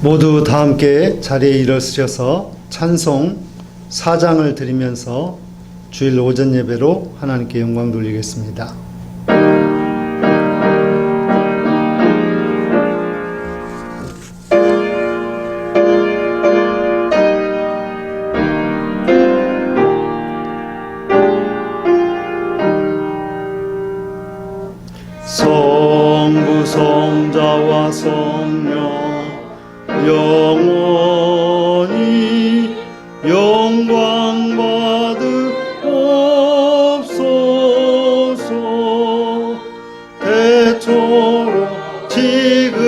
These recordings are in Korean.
모두 다 함께 자리에 일어서셔서 찬송 4장을 드리면서 주일 오전 예배로 하나님께 영광 돌리겠습니다. 성부 성자와 성령 영원히 영광 받으옵소서. 대초로 지금까지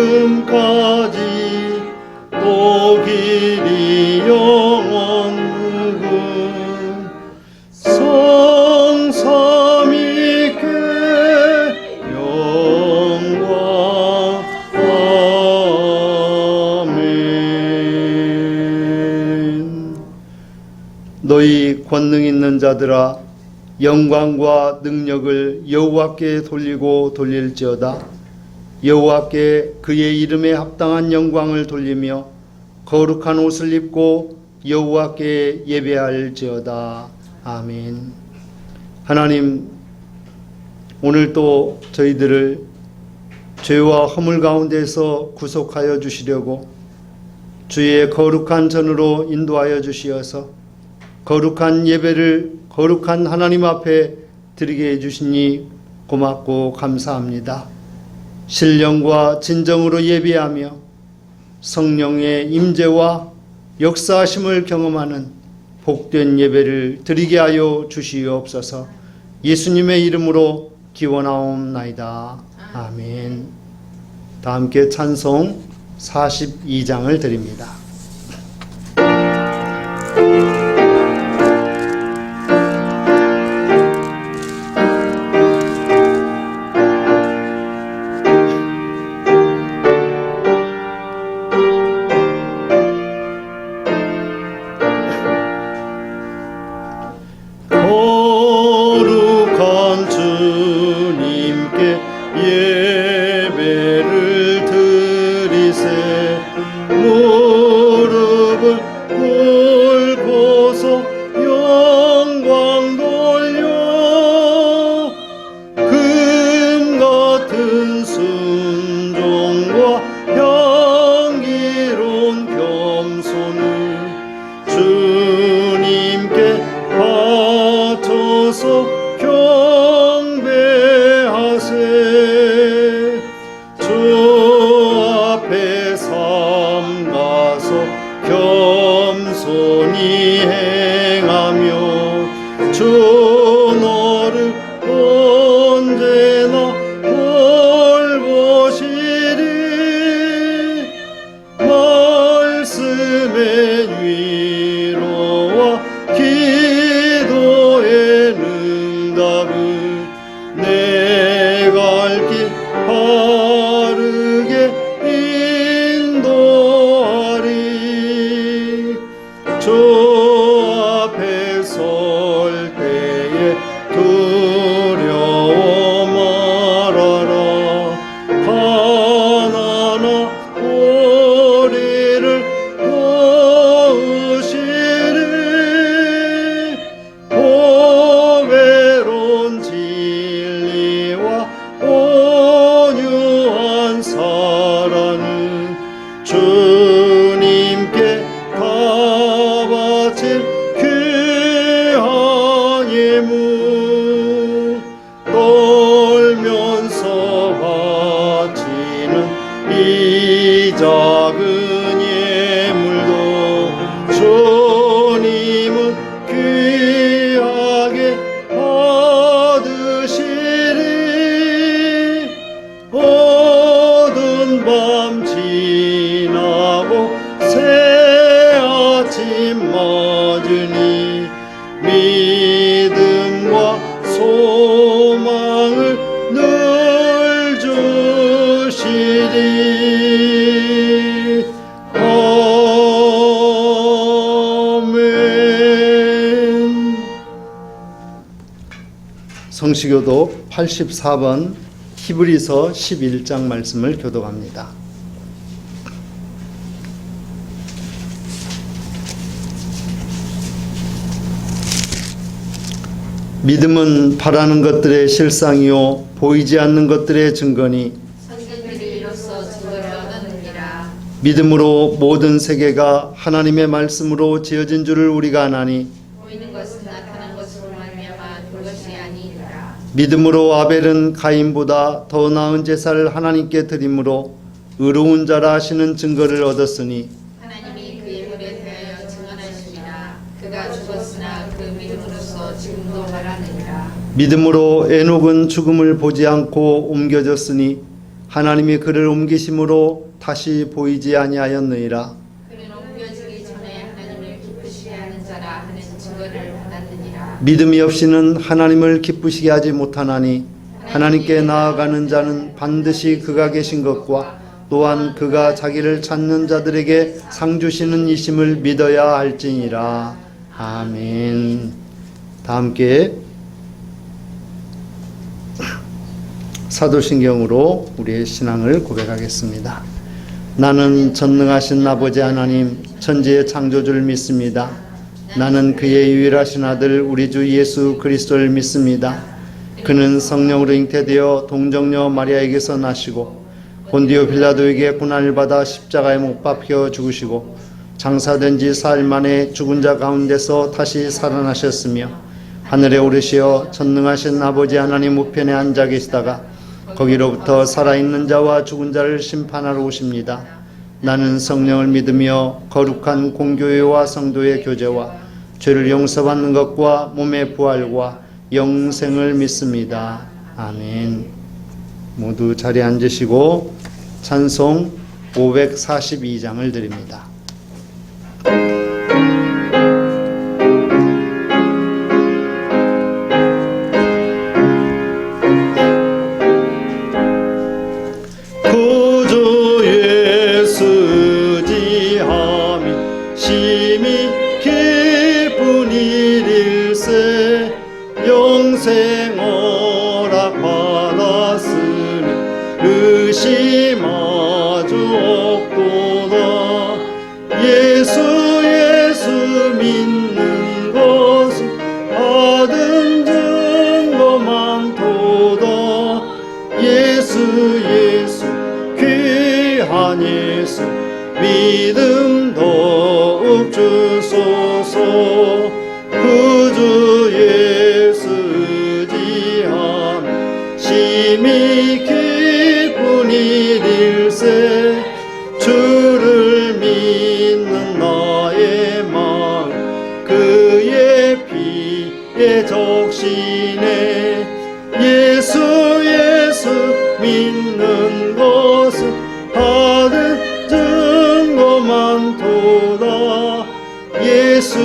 또 길이 영원 무궁 성삼위께 영광. 아멘. 너희 권능 있는 자들아, 영광과 능력을 여호와께 돌리고 돌릴지어다. 여호와께 그의 이름에 합당한 영광을 돌리며 거룩한 옷을 입고 여호와께 예배할지어다. 아멘. 하나님, 오늘 또 저희들을 죄와 허물 가운데서 구속하여 주시려고 주의 거룩한 전으로 인도하여 주시어서 거룩한 예배를 거룩한 하나님 앞에 드리게 해주시니 고맙고 감사합니다. 신령과 진정으로 예배하며 성령의 임재와 역사하심을 경험하는 복된 예배를 드리게 하여 주시옵소서. 예수님의 이름으로 기원하옵나이다. 아멘. 다 함께 찬송 42장을 드립니다. 거룩한 주님께 예배를 드리세. 무릎을 꿇고서 영광 돌려 금 같은 순종과 향기로운 겸손을 주님께 바쳐서 경배하세. 주 앞에 삼가서 겸손히 행하며 주 너를 언제나 돌보시리. 말씀의 위로와 기도의 응답을 내 갈 길 바르게 인도하리. 주 앞에 설 때에 두려워 말아라. 가난한 우리를 도우시리. 보배로운 진리와 온유한 사랑은 주님께 다 바칠 귀한 예물. 떨면서 바치는 이 작은 예물도 주님은 귀하게 받으시리. 어두운 밤 지나고 새 아침 맞으니 믿음과 소망을 늘 주시리. 아멘. 성시교도 84번 히브리서 11장 말씀을 교독합니다. 믿음은 바라는 것들의 실상이요 보이지 않는 것들의 증거니 선생들이 이로써 증거를 얻었느니라. 믿음으로 모든 세계가 하나님의 말씀으로 지어진 줄을 우리가 아나니 보이는 것은 나타난 것으로 말미암아 그것이 아니니라. 믿음으로 아벨은 가인보다 더 나은 제사를 하나님께 드림으로 의로운 자라 하시는 증거를 얻었으니 하나님이 그 예물에 대하여 증언하시니라. 그가 죽었으나 그 믿음으로써 지금도 말하느니라. 믿음으로 에녹은 죽음을 보지 않고 옮겨졌으니 하나님이 그를 옮기심으로 다시 보이지 아니하였느니라. 그는 옮겨지기 전에 하나님을 기쁘시게 하는 자라 하는 증거를 받았느니라. 믿음이 없이는 하나님을 기쁘시게 하지 못하나니 하나님께 나아가는 자는 반드시 그가 계신 것과 또한 그가 자기를 찾는 자들에게 상 주시는 이심을 믿어야 할지니라. 아멘. 다 함께 사도신경으로 우리의 신앙을 고백하겠습니다. 나는 전능하신 아버지 하나님 천지의 창조주를 믿습니다. 나는 그의 유일하신 아들 우리 주 예수 그리스도를 믿습니다. 그는 성령으로 잉태되어 동정녀 마리아에게서 나시고 본디오 빌라도에게 고난을 받아 십자가에 못 박혀 죽으시고 장사된 지 사흘 만에 죽은 자 가운데서 다시 살아나셨으며 하늘에 오르시어 전능하신 아버지 하나님 우편에 앉아 계시다가 거기로부터 살아있는 자와 죽은 자를 심판하러 오십니다. 나는 성령을 믿으며 거룩한 공교회와 성도의 교제와 죄를 용서받는 것과 몸의 부활과 영생을 믿습니다. 아멘. 모두 자리에 앉으시고 찬송 542장을 드립니다. 구주 예수 지함이 심히 기쁜 일일세 영생 허락 받았으니 의심하주 없도다. 예수 믿는 것은 받은 증거 많도다. 예수 귀한 예수 믿음 더욱 주소서. 구주 예수 지함 심히 기쁜 일일세 주를 믿는 나의 마음 그의 피에 적시네. 예수 믿는 것은 받은 증거 많도다. 예수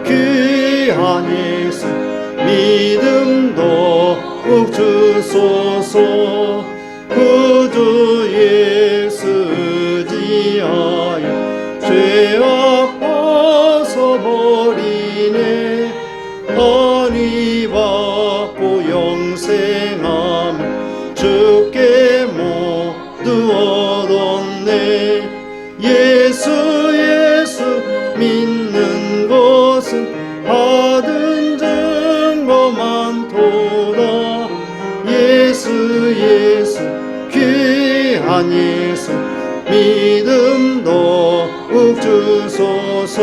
귀한 예수 믿음 더욱 주소서. 구주 예수 지하여 죄악 벗어버리네. 언위 받고 영생함 주께 모두 얻었네. 예수 믿는 것은 받은 증거 많도다. 예수 귀한 예수 믿음 더욱 주소서.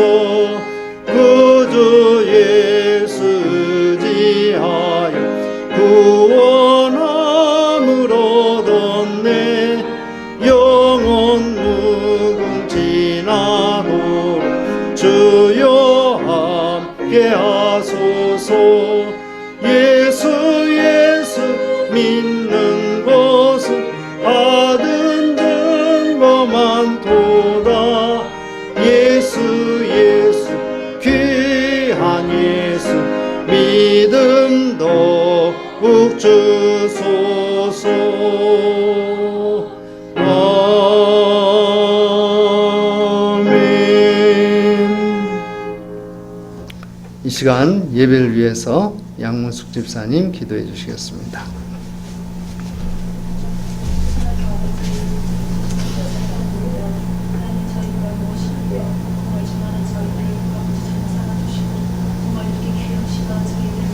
구주 예수 지하여 구원함을 얻었네. 영원 무궁지나도록 주여 함께 하소서. 예수 믿는 것은 받은 증거 많도다. 예수 귀한 예수 믿음 더욱 주소서. 아멘. 이 시간 예배를 위해서 양문숙 집사님 기도해 주시겠습니다. 정말 이렇게 개혁시간 저희들을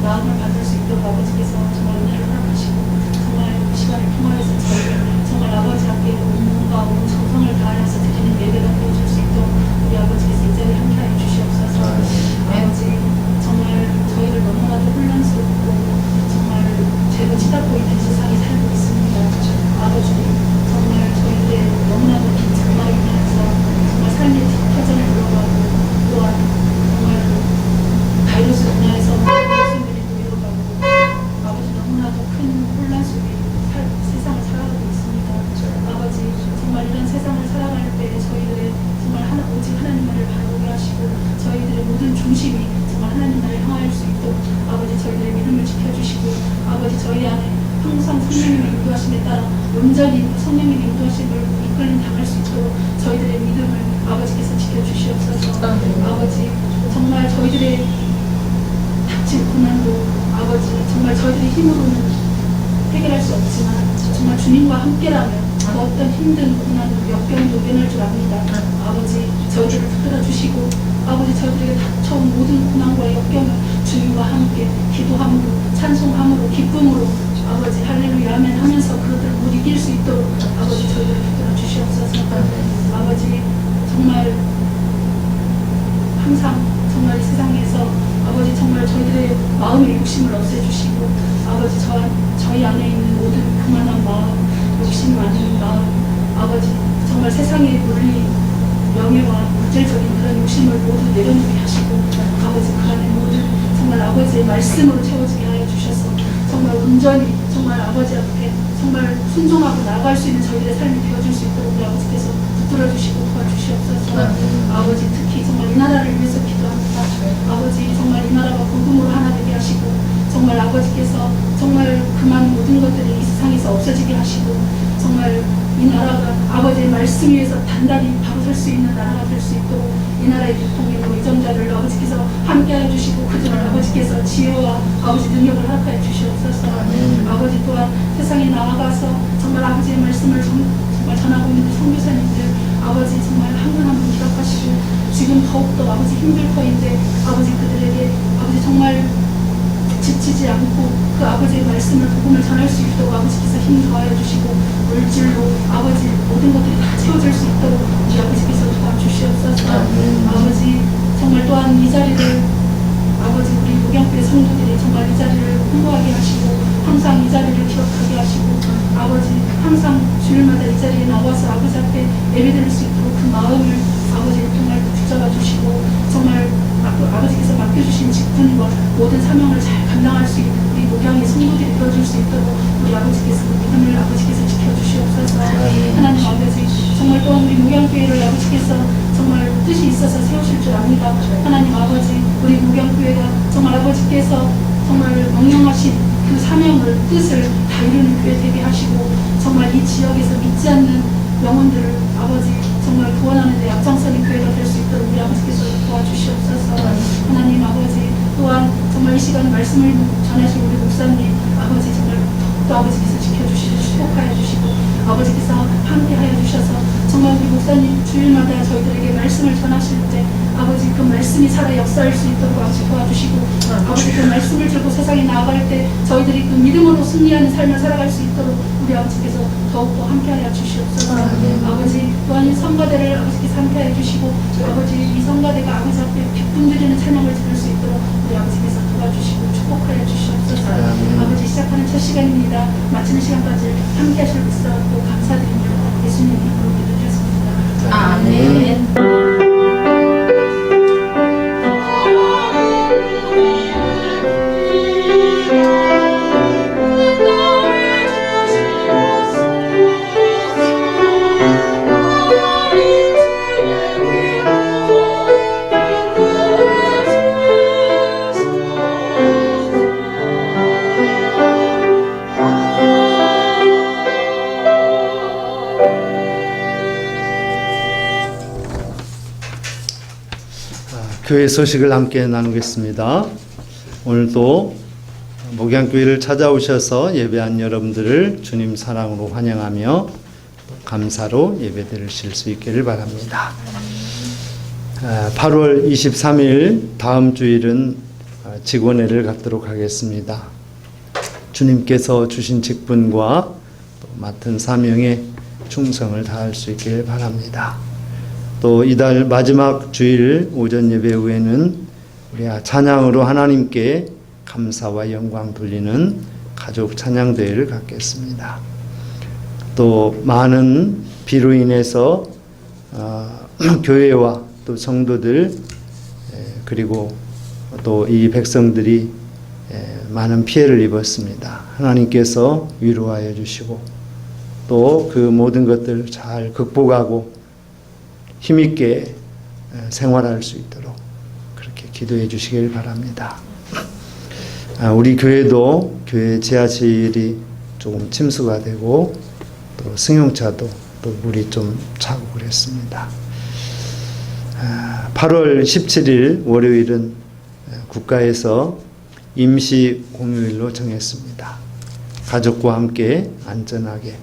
마음을 받을 수 있도록 아버지께서 정말 은혜를 허락하시고 정말 그 시간을 통하여서 저희를 정말 아버지 앞에 온몸과 온 정성을 다하여서 드리는 예배가 되어줄 수 있도록 우리 아버지께서 이 자리에 함께하여 주시옵소서. 아버지 정말 저희를 너무나도 혼란스럽고 정말 죄로 치닫고 있는 세상에 살고 있습니다. 아버지 정말 저희들의 너무나도 긴 장막에 인하여서 정말 삶의 뒷파전을 물어가고 또한 정말 바이러스로 인하여서 모순들이 보여가고 아버지 너무나도 큰 혼란 속에 세상을 살아가고 있습니다. 아버지 정말 이런 세상을 살아갈 때 저희들의 정말 오직 하나님만을 바라보게 하시고 저희들의 모든 중심이 정말 하나님만을 향할 수 있도록 아버지 저희들의 믿음을 지켜주시고 아버지 저희 안에 항상 성령님의 인도하심에 따라 온전히 성령님의 인도하심을 이끌림 당할 수 있도록 저희들의 믿음을 아버지께서 지켜주시옵소서. 아버지 정말 저희들의 닥친 고난도 아버지 정말 저희들의 힘으로는 해결할 수 없지만 정말 주님과 함께라면 그 어떤 힘든 고난도 역경도 이겨낼 줄 압니다. 아버지 저희들을 붙들어 주시고 아버지 저희들에게 닥쳐온 모든 고난과 역경을 주님과 함께 기도함으로 찬송함으로 기쁨으로 아버지 할렐루야 아멘 하면서 그것들을 못 이길 수 있도록 아버지 저희들을 붙들어 주시옵소서. 아버지 정말 항상 정말 이 세상에서 아버지 정말 저희들의 마음의 욕심을 없애주시고 아버지 저희 안에 있는 모든 그만한 마음 욕심 많은 마음 아버지 정말 세상의 물리 명예와 물질적인 그런 욕심을 모두 내려놓게 하시고 아버지 그 안에 모든 정말 아버지의 말씀으로 채워지게 하여 주셔서 정말 온전히 정말 아버지 앞에 정말 순종하고 나아갈 수 있는 저희들의 삶이 되어줄 수 있도록 우리 아버지께서 붙들어 주시고 도와주시옵소서. 아버지 특히 정말 이 나라를 위해서 기도합니다. 아버지 정말 이 나라가 복음으로 하나 되게 하시고 정말 아버지께서 정말 그만 모든 것들이 이 세상에서 없어지게 하시고 정말 이 나라가 아버지의 말씀 위에서 단단히 바로 설 수 있는 나라가 될 수 있도록 이 나라의 대통령과 의정자를 아버지께서 함께하여 주시고 그들을 아버지께서 지혜와 아버지 능력을 허락하여 주시옵소서. 아버지 또한 세상에 나아가서 정말 아버지의 말씀을 정말 전하고 있는 선교사님들 아버지 정말 한 분 한 분 기억하시고 지금 더욱더 아버지 힘들 터인데 아버지 그들에게 아버지 정말 지치지 않고 그 아버지의 말씀을 복음을 전할 수 있도록 아버지께서 힘 더하여 주시고 물질로 아버지 모든 것들이 다 채워질 수 있도록 우리 아버지께서 도와주시옵소서. 아버지 정말 또한 이 자리를 아버지 우리 목양교회 성도들이 정말 이 자리를 홍보하게 하시고 항상 이 자리를 기억하게 하시고 아버지 항상 주일마다 이 자리에 나와서 아버지 앞에 예배드릴 수 있도록 그 마음을 아버지 정말 붙잡아 주시고 정말 아버지께서 맡겨주신 직분과 모든 사명을 잘 감당할 수 있는 우리 목양의 성도들이 되어줄 수 있도록 우리 아버지께서 그 믿음을 아버지께서 지켜주시옵소서. 하나님 아버지 정말 또한 우리 목양교회를 아버지께서 정말 뜻이 있어서 세우실 줄 압니다. 하나님 아버지 우리 목양교회가 정말 아버지께서 정말 명령하신 그 사명을 뜻을 다 이루는 교회 되게 하시고 정말 이 지역에서 믿지 않는 영혼들을 아버지 정말 구원하는 데 앞장서는 교회가 될 수 있도록 우리 아버지께서 도와주시옵소서. 하나님 아버지 또한 정말 이 시간 말씀을 전하신 우리 목사님 아버지 정말 또 아버지께서 지켜주시고 축복하여 주시고 아버지께서 함께하여 주셔서 정말 우리 목사님 주일마다 저희들에게 말씀을 전하실 때 아버지 그 말씀이 살아 역사할 수 있도록 아버지 도와주시고 아버지 그 말씀을 들고 세상에 나아갈 때 저희들이 그 믿음으로 승리하는 삶을 살아갈 수 있도록 우리 아버지께서 더욱더 함께하여 주시옵소서. 아버지 또한 이 성가대를 아버지께서 함께하여 주시고 아버지 이 성가대가 아버지 앞에 기쁨 드리는 찬양을 들을 수 있도록 우리 아버지께서 도와주시고 축복하여 주시옵소서. 아버지 시작하는 첫 시간입니다. 마치는 시간까지 함께하실 또 감사드리며 예수님 이름으로 기도드렸습니다. 아멘. 교회 소식을 함께 나누겠습니다. 오늘도 목양교회를 찾아오셔서 예배한 여러분들을 주님 사랑으로 환영하며 감사로 예배드리실 수 있기를 바랍니다. 8월 23일 다음 주일은 직원회를 갖도록 하겠습니다. 주님께서 주신 직분과 또 맡은 사명에 충성을 다할 수 있길 바랍니다. 또 이달 마지막 주일 오전 예배 후에는 우리 찬양으로 하나님께 감사와 영광 돌리는 가족 찬양대회를 갖겠습니다. 또 많은 비로 인해서 교회와 또 성도들 그리고 또 이 백성들이 많은 피해를 입었습니다. 하나님께서 위로하여 주시고 또 그 모든 것들을 잘 극복하고 힘있게 생활할 수 있도록 그렇게 기도해 주시길 바랍니다. 우리 교회도 교회 지하실이 조금 침수가 되고 또 승용차도 또 물이 좀 차고 그랬습니다. 8월 17일 월요일은 국가에서 임시 공휴일로 정했습니다. 가족과 함께 안전하게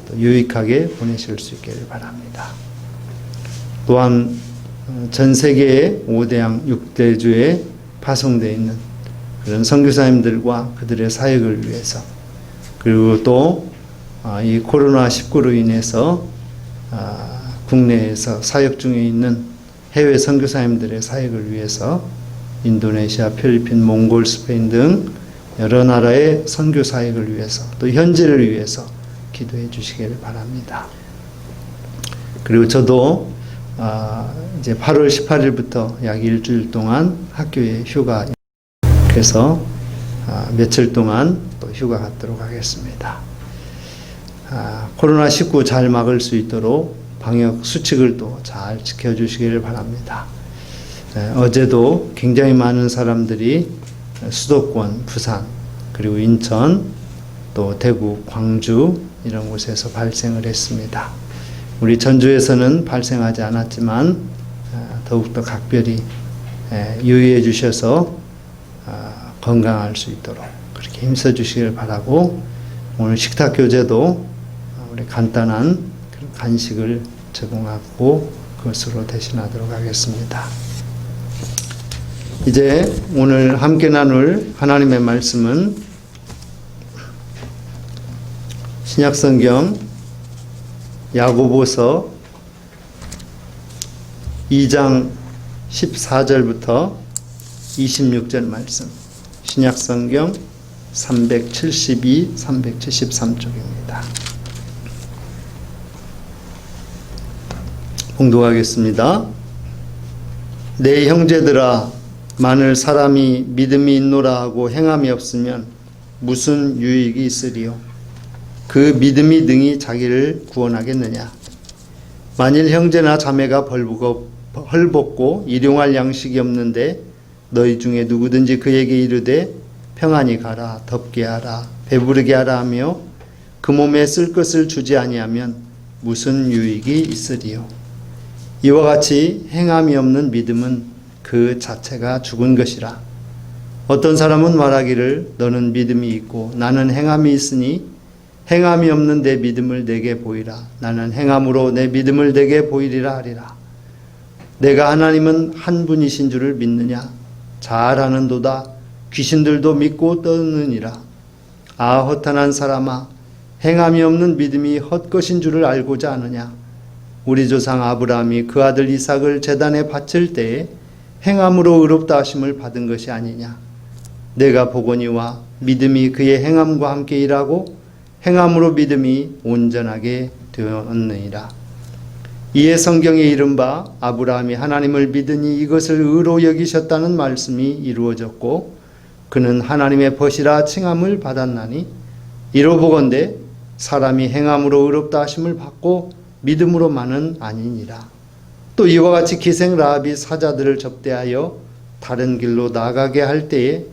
또 유익하게 보내실 수 있기를 바랍니다. 또한 전 세계의 5대양 6대주에 파송되어 있는 그런 선교사님들과 그들의 사역을 위해서 그리고 또 이 코로나19로 인해서 국내에서 사역 중에 있는 해외 선교사님들의 사역을 위해서 인도네시아, 필리핀, 몽골, 스페인 등 여러 나라의 선교 사역을 위해서 또 현지를 위해서 기도해 주시기를 바랍니다. 그리고 저도 이제 8월 18일부터 약 일주일 동안 학교에 휴가 그래서 며칠 동안 또 휴가 갖도록 하겠습니다. 코로나19 잘 막을 수 있도록 방역 수칙을 또 잘 지켜주시기를 바랍니다. 어제도 굉장히 많은 사람들이 수도권, 부산, 그리고 인천, 또 대구, 광주 이런 곳에서 발생을 했습니다. 우리 전주에서는 발생하지 않았지만 더욱더 각별히 유의해 주셔서 건강할 수 있도록 그렇게 힘써 주시길 바라고 오늘 식탁 교제도 우리 간단한 간식을 제공하고 그것으로 대신하도록 하겠습니다. 이제 오늘 함께 나눌 하나님의 말씀은 신약성경 야고보서 2장 14절부터 26절 말씀, 신약성경 372, 373쪽입니다. 봉독하겠습니다. 내 형제들아, 만일 사람이 믿음이 있노라 하고 행함이 없으면 무슨 유익이 있으리요? 그 믿음이 능히 자기를 구원하겠느냐? 만일 형제나 자매가 헐벗고 일용할 양식이 없는데 너희 중에 누구든지 그에게 이르되 평안히 가라, 덥게 하라, 배부르게 하라 하며 그 몸에 쓸 것을 주지 아니하면 무슨 유익이 있으리요? 이와 같이 행함이 없는 믿음은 그 자체가 죽은 것이라. 어떤 사람은 말하기를 너는 믿음이 있고 나는 행함이 있으니 행함이 없는 내 믿음을 내게 보이라. 나는 행함으로 내 믿음을 내게 보이리라 하리라. 내가 하나님은 한 분이신 줄을 믿느냐? 잘 아는도다. 귀신들도 믿고 떠느니라. 아, 허탄한 사람아, 행함이 없는 믿음이 헛것인 줄을 알고자 하느냐? 우리 조상 아브라함이 그 아들 이삭을 제단에 바칠 때에 행함으로 의롭다 하심을 받은 것이 아니냐? 내가 보거니와 믿음이 그의 행함과 함께 일하고 행함으로 믿음이 온전하게 되었느니라. 이에 성경에 이른바 아브라함이 하나님을 믿으니 이것을 의로 여기셨다는 말씀이 이루어졌고 그는 하나님의 벗이라 칭함을 받았나니 이로 보건대 사람이 행함으로 의롭다 하심을 받고 믿음으로만은 아니니라. 또 이와 같이 기생 라합이 사자들을 접대하여 다른 길로 나가게 할 때에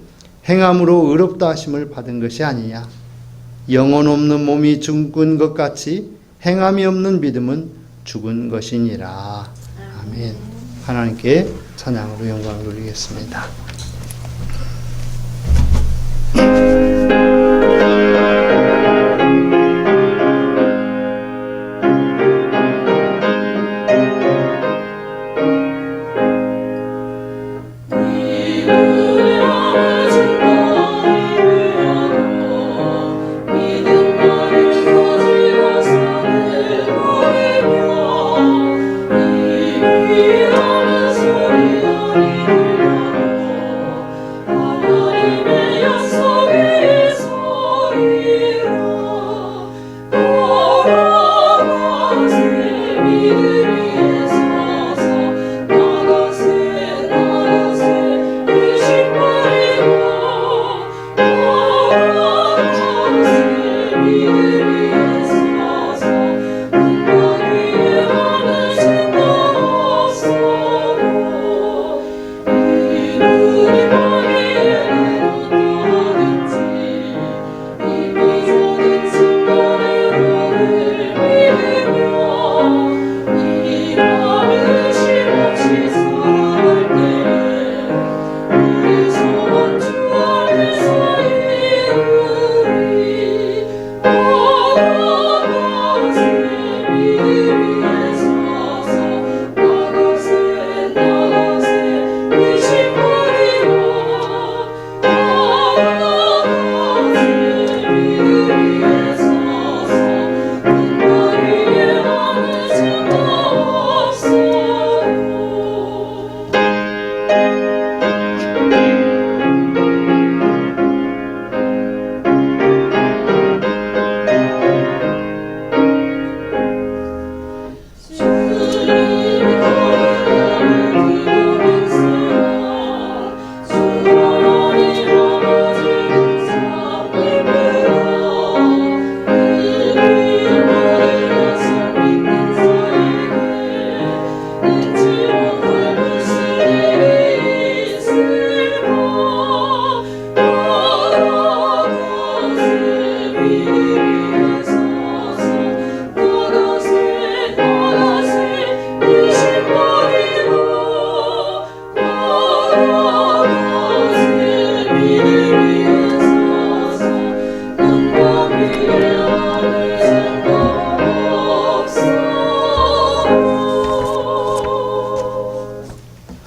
행함으로 의롭다 하심을 받은 것이 아니냐. 영혼 없는 몸이 죽은 것 같이 행함이 없는 믿음은 죽은 것이니라. 아멘. 하나님께 찬양으로 영광을 돌리겠습니다. 믿으려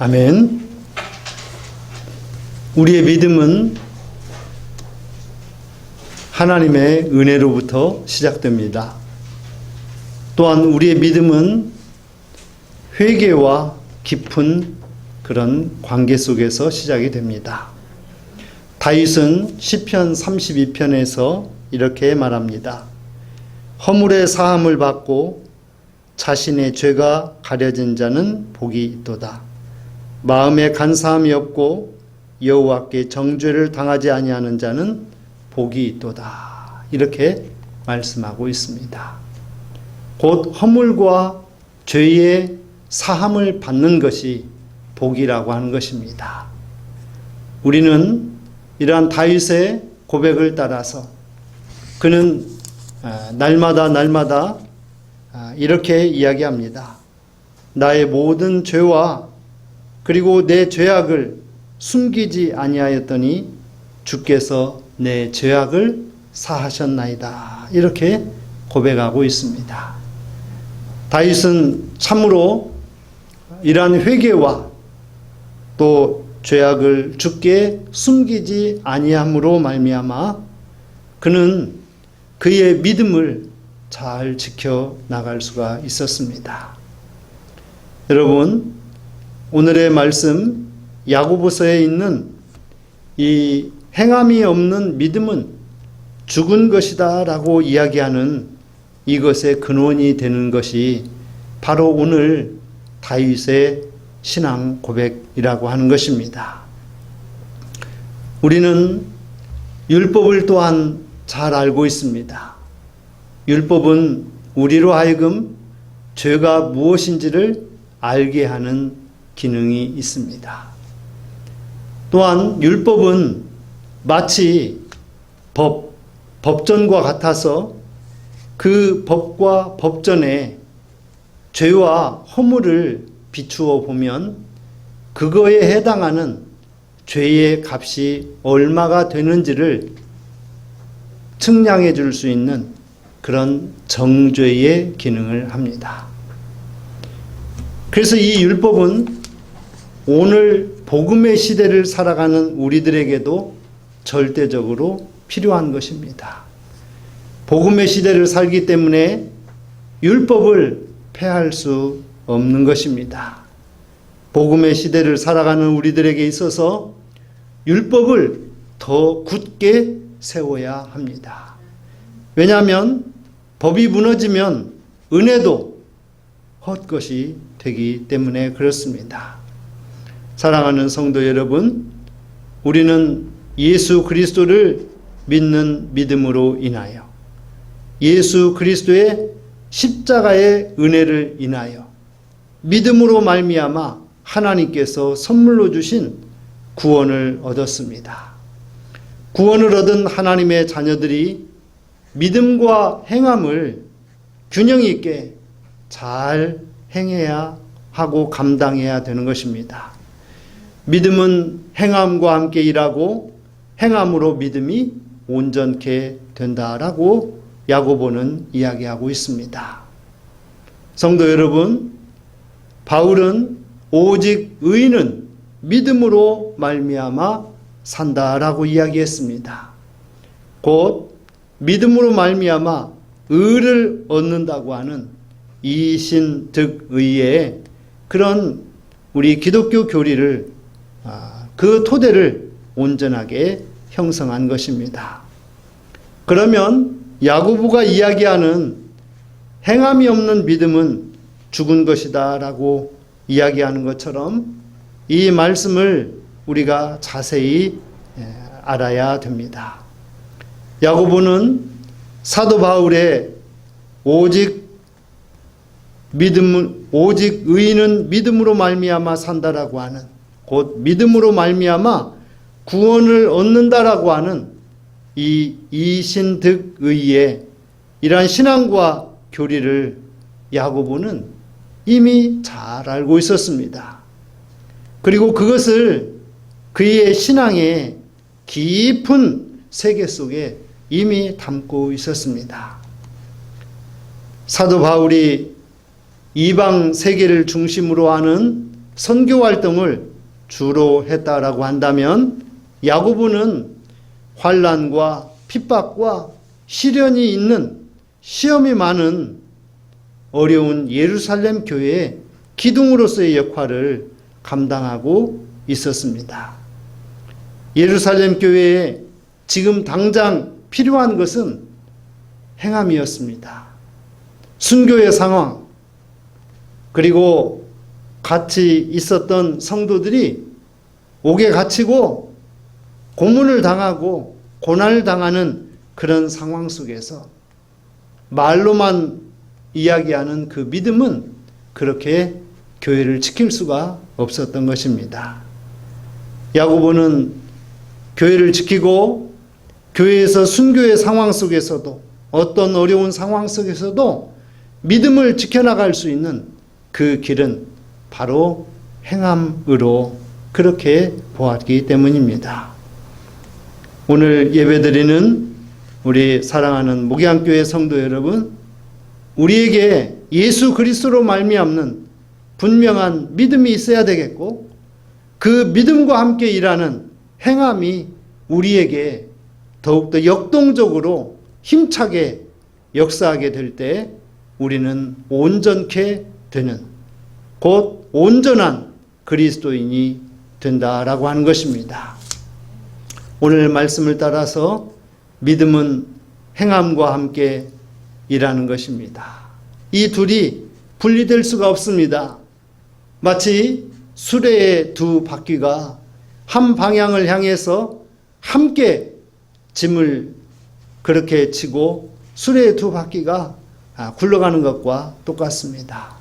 아멘. 우리의 믿음은 하나님의 은혜로부터 시작됩니다. 또한 우리의 믿음은 회개와 깊은 그런 관계 속에서 시작이 됩니다. 다윗은 시편 32편에서 이렇게 말합니다. 허물의 사함을 받고 자신의 죄가 가려진 자는 복이 있도다. 마음에 간사함이 없고 여호와께 정죄를 당하지 아니하는 자는 복이 있도다. 이렇게 말씀하고 있습니다. 곧 허물과 죄의 사함을 받는 것이 복이라고 하는 것입니다. 우리는 이러한 다윗의 고백을 따라서 그는 날마다 이렇게 이야기합니다. 나의 모든 죄와 그리고 내 죄악을 숨기지 아니하였더니 주께서 내 죄악을 사하셨나이다. 이렇게 고백하고 있습니다. 다윗은 참으로 이러한 회개와 또 죄악을 주께 숨기지 아니함으로 말미암아 그는 그의 믿음을 잘 지켜 나갈 수가 있었습니다. 여러분, 오늘의 말씀 야고보서에 있는 이 행함이 없는 믿음은 죽은 것이다 라고 이야기하는 이것의 근원이 되는 것이 바로 오늘 다윗의 신앙 고백이라고 하는 것입니다. 우리는 율법을 또한 잘 알고 있습니다. 율법은 우리로 하여금 죄가 무엇인지를 알게 하는 기능이 있습니다. 또한 율법은 마치 법전과 같아서 그 법과 법전에 죄와 허물을 비추어 보면 그거에 해당하는 죄의 값이 얼마가 되는지를 측량해 줄 수 있는 그런 정죄의 기능을 합니다. 그래서 이 율법은 오늘 복음의 시대를 살아가는 우리들에게도 절대적으로 필요한 것입니다. 복음의 시대를 살기 때문에 율법을 폐할 수 없는 것입니다. 복음의 시대를 살아가는 우리들에게 있어서 율법을 더 굳게 세워야 합니다. 왜냐하면 법이 무너지면 은혜도 헛것이 되기 때문에 그렇습니다. 사랑하는 성도 여러분, 우리는 예수 그리스도를 믿는 믿음으로 인하여 예수 그리스도의 십자가의 은혜를 인하여 믿음으로 말미암아 하나님께서 선물로 주신 구원을 얻었습니다. 구원을 얻은 하나님의 자녀들이 믿음과 행함을 균형 있게 잘 행해야 하고 감당해야 되는 것입니다. 믿음은 행함과 함께 일하고 행함으로 믿음이 온전케 된다라고 야고보는 이야기하고 있습니다. 성도 여러분, 바울은 오직 의인은 믿음으로 말미암아 산다라고 이야기했습니다. 곧 믿음으로 말미암아 의를 얻는다고 하는 이신득의의 그런 우리 기독교 교리를 그 토대를 온전하게 형성한 것입니다. 그러면 야고보가 이야기하는 행함이 없는 믿음은 죽은 것이다 라고 이야기하는 것처럼 이 말씀을 우리가 자세히 알아야 됩니다. 야고보는 사도 바울의 오직 의인은 믿음으로 말미암아 산다라고 하는, 곧 믿음으로 말미암아 구원을 얻는다라고 하는 이 이신득의의 이러한 신앙과 교리를 야고보는 이미 잘 알고 있었습니다. 그리고 그것을 그의 신앙의 깊은 세계 속에 이미 담고 있었습니다. 사도 바울이 이방 세계를 중심으로 하는 선교 활동을 주로 했다라고 한다면 야고보는 환난과 핍박과 시련이 있는 시험이 많은 어려운 예루살렘 교회의 기둥으로서의 역할을 감당하고 있었습니다. 예루살렘 교회에 지금 당장 필요한 것은 행함이었습니다. 순교의 상황, 그리고 같이 있었던 성도들이 옥에 갇히고 고문을 당하고 고난을 당하는 그런 상황 속에서 말로만 이야기하는 그 믿음은 그렇게 교회를 지킬 수가 없었던 것입니다. 야고보는 교회를 지키고 교회에서 순교의 상황 속에서도 어떤 어려운 상황 속에서도 믿음을 지켜나갈 수 있는 그 길은 바로 행함으로 그렇게 보았기 때문입니다. 오늘 예배드리는 우리 사랑하는 목양교회 성도 여러분, 우리에게 예수 그리스도로 말미암는 분명한 믿음이 있어야 되겠고, 그 믿음과 함께 일하는 행함이 우리에게 더욱더 역동적으로 힘차게 역사하게 될 때 우리는 온전케 되는, 곧 온전한 그리스도인이 된다라고 하는 것입니다. 오늘 말씀을 따라서 믿음은 행함과 함께 일하는 것입니다. 이 둘이 분리될 수가 없습니다. 마치 수레의 두 바퀴가 한 방향을 향해서 함께 짐을 그렇게 치고 수레의 두 바퀴가 굴러가는 것과 똑같습니다.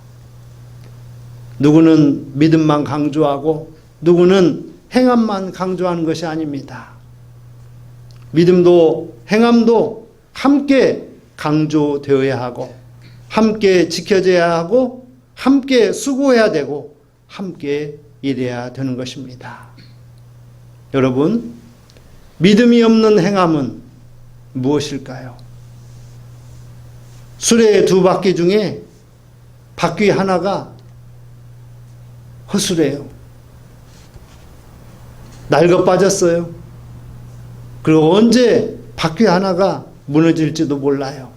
누구는 믿음만 강조하고 누구는 행함만 강조하는 것이 아닙니다. 믿음도 행함도 함께 강조되어야 하고 함께 지켜져야 하고 함께 수고해야 되고 함께 일해야 되는 것입니다. 여러분, 믿음이 없는 행함은 무엇일까요? 수레의 두 바퀴 중에 바퀴 하나가 허술해요. 낡아 빠졌어요. 그리고 언제 바퀴 하나가 무너질지도 몰라요.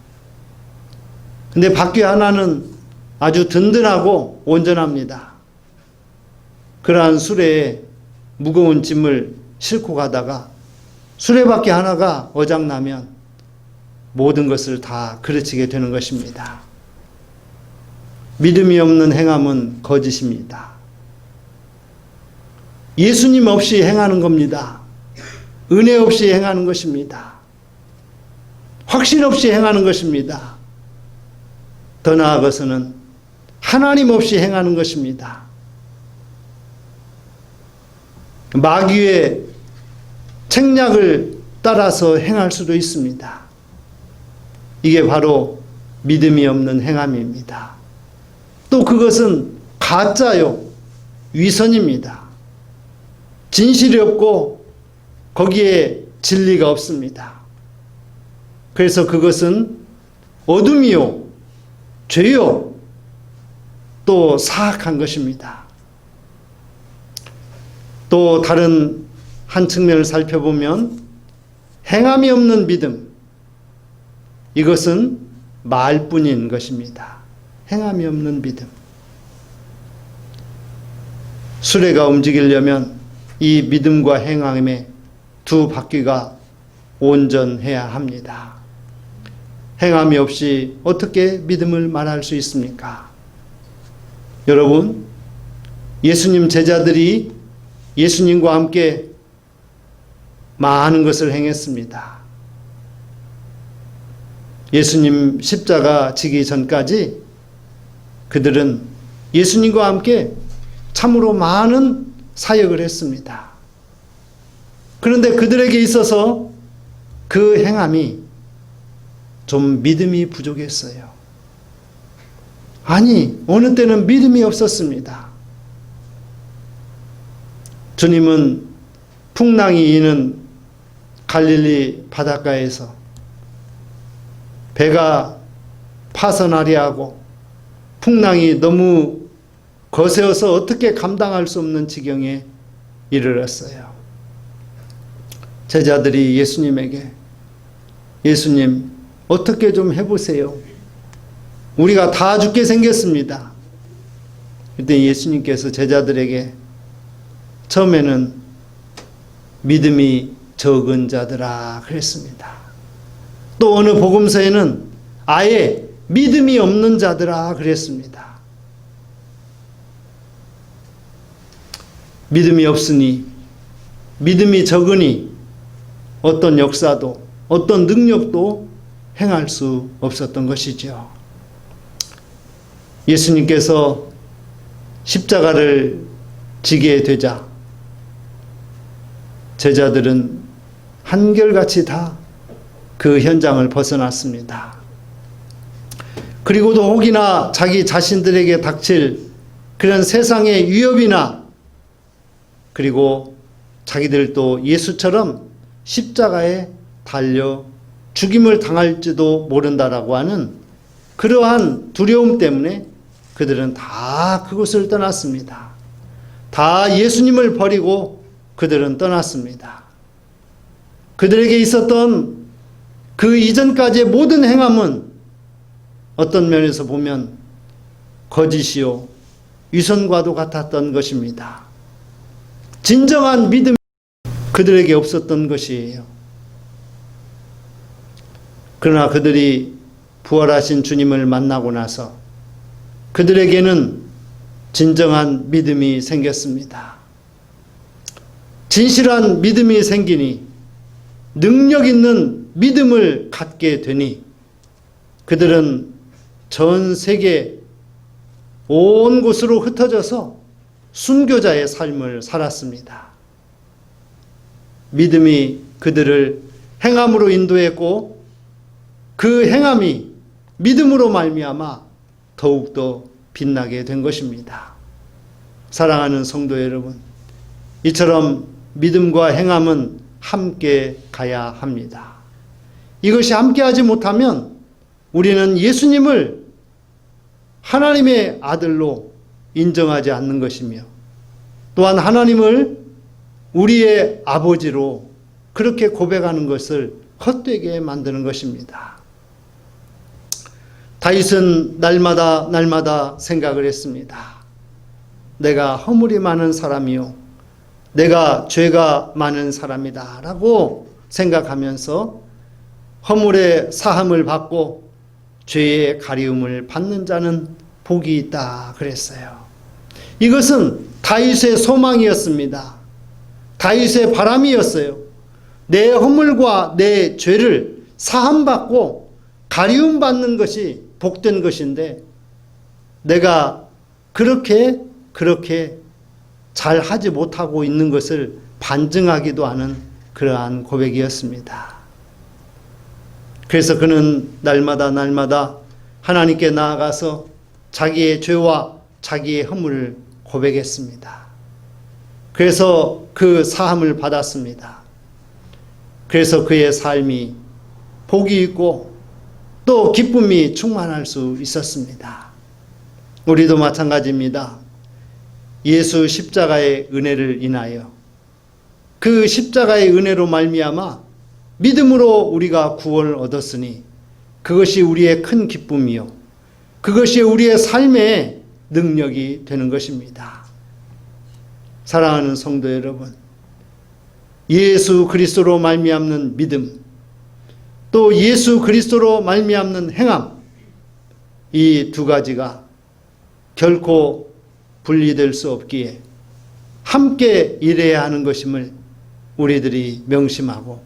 근데 바퀴 하나는 아주 든든하고 온전합니다. 그러한 수레에 무거운 짐을 싣고 가다가 수레바퀴 하나가 어장나면 모든 것을 다 그르치게 되는 것입니다. 믿음이 없는 행함은 거짓입니다. 예수님 없이 행하는 겁니다. 은혜 없이 행하는 것입니다. 확신 없이 행하는 것입니다. 더 나아가서는 하나님 없이 행하는 것입니다. 마귀의 책략을 따라서 행할 수도 있습니다. 이게 바로 믿음이 없는 행함입니다. 또 그것은 가짜요, 위선입니다. 진실이 없고 거기에 진리가 없습니다. 그래서 그것은 어둠이요, 죄요, 또 사악한 것입니다. 또 다른 한 측면을 살펴보면 행함이 없는 믿음, 이것은 말뿐인 것입니다. 행함이 없는 믿음. 수레가 움직이려면 이 믿음과 행함의 두 바퀴가 온전해야 합니다. 행함이 없이 어떻게 믿음을 말할 수 있습니까? 여러분, 예수님 제자들이 예수님과 함께 많은 것을 행했습니다. 예수님 십자가 지기 전까지 그들은 예수님과 함께 참으로 많은 사역을 했습니다. 그런데 그들에게 있어서 그 행함이 좀 믿음이 부족했어요. 아니, 어느 때는 믿음이 없었습니다. 주님은 풍랑이 이는 갈릴리 바닷가에서 배가 파선하려 하고 풍랑이 너무 거세어서 어떻게 감당할 수 없는 지경에 이르렀어요. 제자들이 예수님에게 예수님 어떻게 좀 해보세요. 우리가 다 죽게 생겼습니다. 그때 예수님께서 제자들에게 처음에는 믿음이 적은 자들아 그랬습니다. 또 어느 복음서에는 아예 믿음이 없는 자들아 그랬습니다. 믿음이 없으니, 믿음이 적으니 어떤 역사도 어떤 능력도 행할 수 없었던 것이죠. 예수님께서 십자가를 지게 되자 제자들은 한결같이 다 그 현장을 벗어났습니다. 그리고도 혹이나 자기 자신들에게 닥칠 그런 세상의 위협이나 그리고 자기들도 예수처럼 십자가에 달려 죽임을 당할지도 모른다라고 하는 그러한 두려움 때문에 그들은 다 그곳을 떠났습니다. 다 예수님을 버리고 그들은 떠났습니다. 그들에게 있었던 그 이전까지의 모든 행함은 어떤 면에서 보면 거짓이요 위선과도 같았던 것입니다. 진정한 믿음이 그들에게 없었던 것이에요. 그러나 그들이 부활하신 주님을 만나고 나서 그들에게는 진정한 믿음이 생겼습니다. 진실한 믿음이 생기니 능력 있는 믿음을 갖게 되니 그들은 전 세계 온 곳으로 흩어져서 순교자의 삶을 살았습니다. 믿음이 그들을 행함으로 인도했고 그 행함이 믿음으로 말미암아 더욱더 빛나게 된 것입니다. 사랑하는 성도 여러분, 이처럼 믿음과 행함은 함께 가야 합니다. 이것이 함께하지 못하면 우리는 예수님을 하나님의 아들로 인정하지 않는 것이며 또한 하나님을 우리의 아버지로 그렇게 고백하는 것을 헛되게 만드는 것입니다. 다윗은 날마다 생각을 했습니다. 내가 허물이 많은 사람이요 내가 죄가 많은 사람이다 라고 생각하면서 허물의 사함을 받고 죄의 가리움을 받는 자는 복이 있다 그랬어요. 이것은 다윗의 소망이었습니다. 다윗의 바람이었어요. 내 허물과 내 죄를 사함받고 가리움받는 것이 복된 것인데 내가 그렇게 잘 하지 못하고 있는 것을 반증하기도 하는 그러한 고백이었습니다. 그래서 그는 날마다 하나님께 나아가서 자기의 죄와 자기의 허물을 고백했습니다. 그래서 그 사함을 받았습니다. 그래서 그의 삶이 복이 있고 또 기쁨이 충만할 수 있었습니다. 우리도 마찬가지입니다. 예수 십자가의 은혜를 인하여 그 십자가의 은혜로 말미암아 믿음으로 우리가 구원을 얻었으니 그것이 우리의 큰 기쁨이요 그것이 우리의 삶의 능력이 되는 것입니다. 사랑하는 성도 여러분, 예수 그리스도로 말미암는 믿음 또 예수 그리스도로 말미암는 행함 이 두 가지가 결코 분리될 수 없기에 함께 일해야 하는 것임을 우리들이 명심하고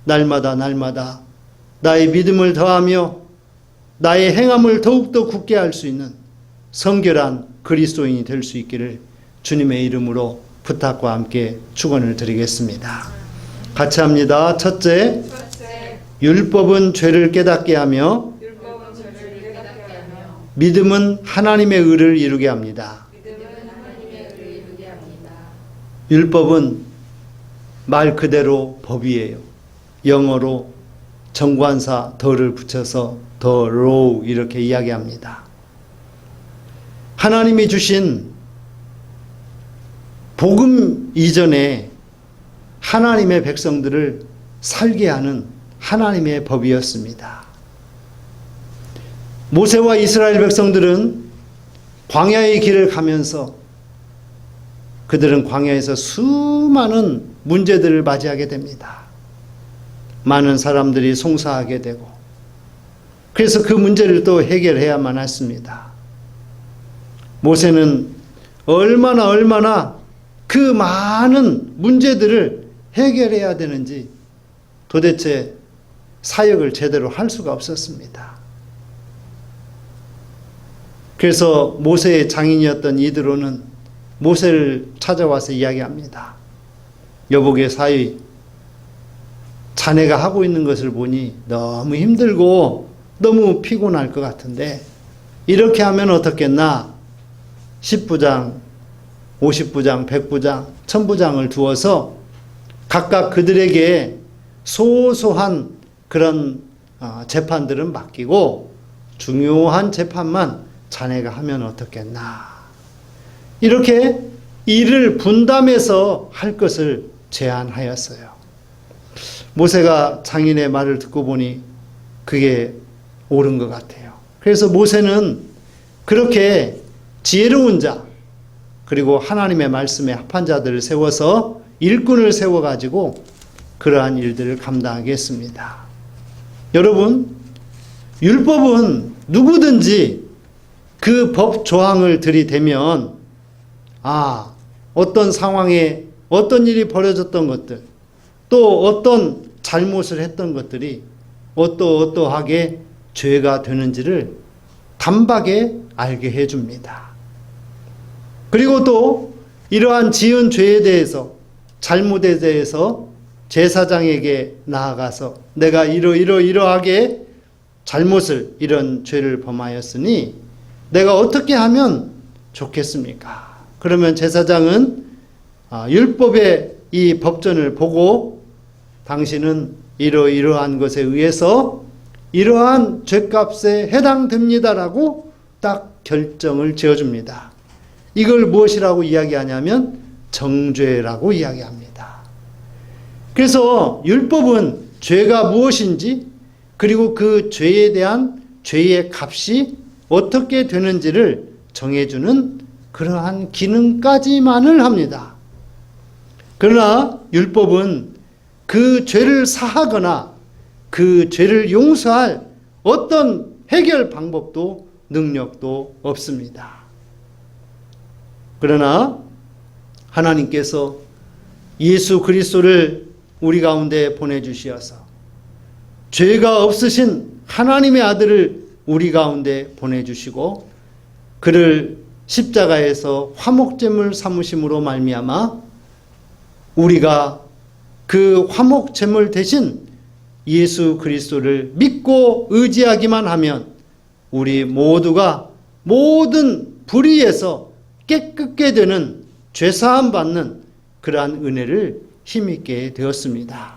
날마다 나의 믿음을 더하며 나의 행함을 더욱더 굳게 할 수 있는 성결한 그리스도인이 될 수 있기를 주님의 이름으로 부탁과 함께 축원을 드리겠습니다. 같이 합니다. 첫째, 율법은 죄를 깨닫게 하며 믿음은 하나님의 의를 이루게 합니다. 율법은 말 그대로 법이에요. 영어로 정관사 더를 붙여서 the law 이렇게 이야기합니다. 하나님이 주신 복음 이전에 하나님의 백성들을 살게 하는 하나님의 법이었습니다. 모세와 이스라엘 백성들은 광야의 길을 가면서 그들은 광야에서 수많은 문제들을 맞이하게 됩니다. 많은 사람들이 송사하게 되고, 그래서 그 문제를 또 해결해야만 했습니다. 모세는 얼마나 그 많은 문제들을 해결해야 되는지 도대체 사역을 제대로 할 수가 없었습니다. 그래서 모세의 장인이었던 이드로는 모세를 찾아와서 이야기합니다. 여보게 사위, 자네가 하고 있는 것을 보니 너무 힘들고 너무 피곤할 것 같은데 이렇게 하면 어떻겠나? 10부장, 50부장, 100부장, 1000부장을 두어서 각각 그들에게 소소한 그런 재판들은 맡기고 중요한 재판만 자네가 하면 어떻겠나? 이렇게 일을 분담해서 할 것을 제안하였어요. 모세가 장인의 말을 듣고 보니 그게 옳은 것 같아요. 그래서 모세는 그렇게 지혜로운 자, 그리고 하나님의 말씀에 합한 자들을 세워서 일꾼을 세워가지고 그러한 일들을 감당하게 했습니다. 여러분, 율법은 누구든지 그 법 조항을 들이대면 어떤 상황에 어떤 일이 벌어졌던 것들, 또 어떤 잘못을 했던 것들이 어떠하게 죄가 되는지를 단박에 알게 해줍니다. 그리고 또 이러한 지은 죄에 대해서, 잘못에 대해서 제사장에게 나아가서 내가 이러하게 잘못을, 이런 죄를 범하였으니 내가 어떻게 하면 좋겠습니까? 그러면 제사장은 율법의 이 법전을 보고 당신은 이러한 것에 의해서 이러한 죄값에 해당됩니다라고 딱 결정을 지어줍니다. 이걸 무엇이라고 이야기하냐면 정죄라고 이야기합니다. 그래서 율법은 죄가 무엇인지, 그리고 그 죄에 대한 죄의 값이 어떻게 되는지를 정해주는 그러한 기능까지만을 합니다. 그러나 율법은 그 죄를 사하거나 그 죄를 용서할 어떤 해결 방법도 능력도 없습니다. 그러나 하나님께서 예수 그리스도를 우리 가운데 보내주시어서 죄가 없으신 하나님의 아들을 우리 가운데 보내주시고 그를 십자가에서 화목제물 삼으심으로 말미암아 우리가 그 화목제물 대신 예수 그리스도를 믿고 의지하기만 하면 우리 모두가 모든 불의에서 깨끗게 되는, 죄사함 받는 그러한 은혜를 힘있게 되었습니다.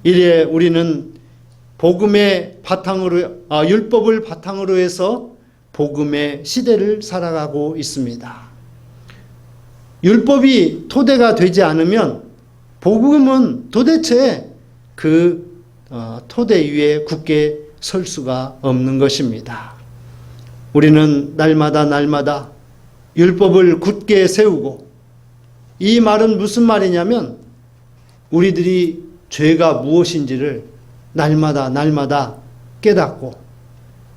이래 우리는 복음의 바탕으로, 율법을 바탕으로 해서 복음의 시대를 살아가고 있습니다. 율법이 토대가 되지 않으면 복음은 도대체 그 토대 위에 굳게 설 수가 없는 것입니다. 우리는 날마다 율법을 굳게 세우고, 이 말은 무슨 말이냐면 우리들이 죄가 무엇인지를 날마다 깨닫고,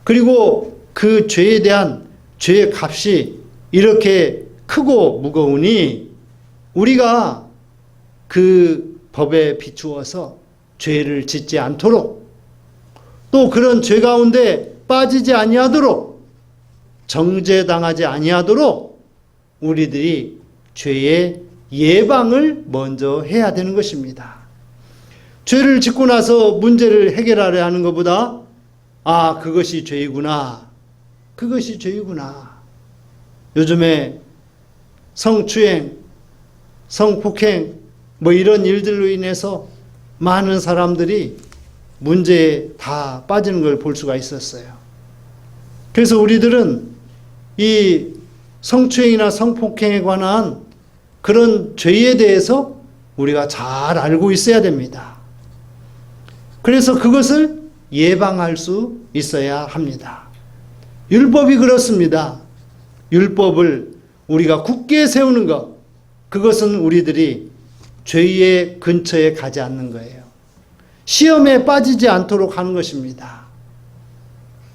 그리고 그 죄에 대한 죄의 값이 이렇게 크고 무거우니 우리가 그 법에 비추어서 죄를 짓지 않도록, 또 그런 죄 가운데 빠지지 아니하도록, 정죄당하지 아니하도록 우리들이 죄의 예방을 먼저 해야 되는 것입니다. 죄를 짓고 나서 문제를 해결하려 하는 것보다 그것이 죄이구나, 그것이 죄이구나. 요즘에 성추행, 성폭행 이런 일들로 인해서 많은 사람들이 문제에 다 빠지는 걸 볼 수가 있었어요. 그래서 우리들은 이 성추행이나 성폭행에 관한 그런 죄에 대해서 우리가 잘 알고 있어야 됩니다. 그래서 그것을 예방할 수 있어야 합니다. 율법이 그렇습니다. 율법을 우리가 굳게 세우는 것, 그것은 우리들이 죄의 근처에 가지 않는 거예요. 시험에 빠지지 않도록 하는 것입니다.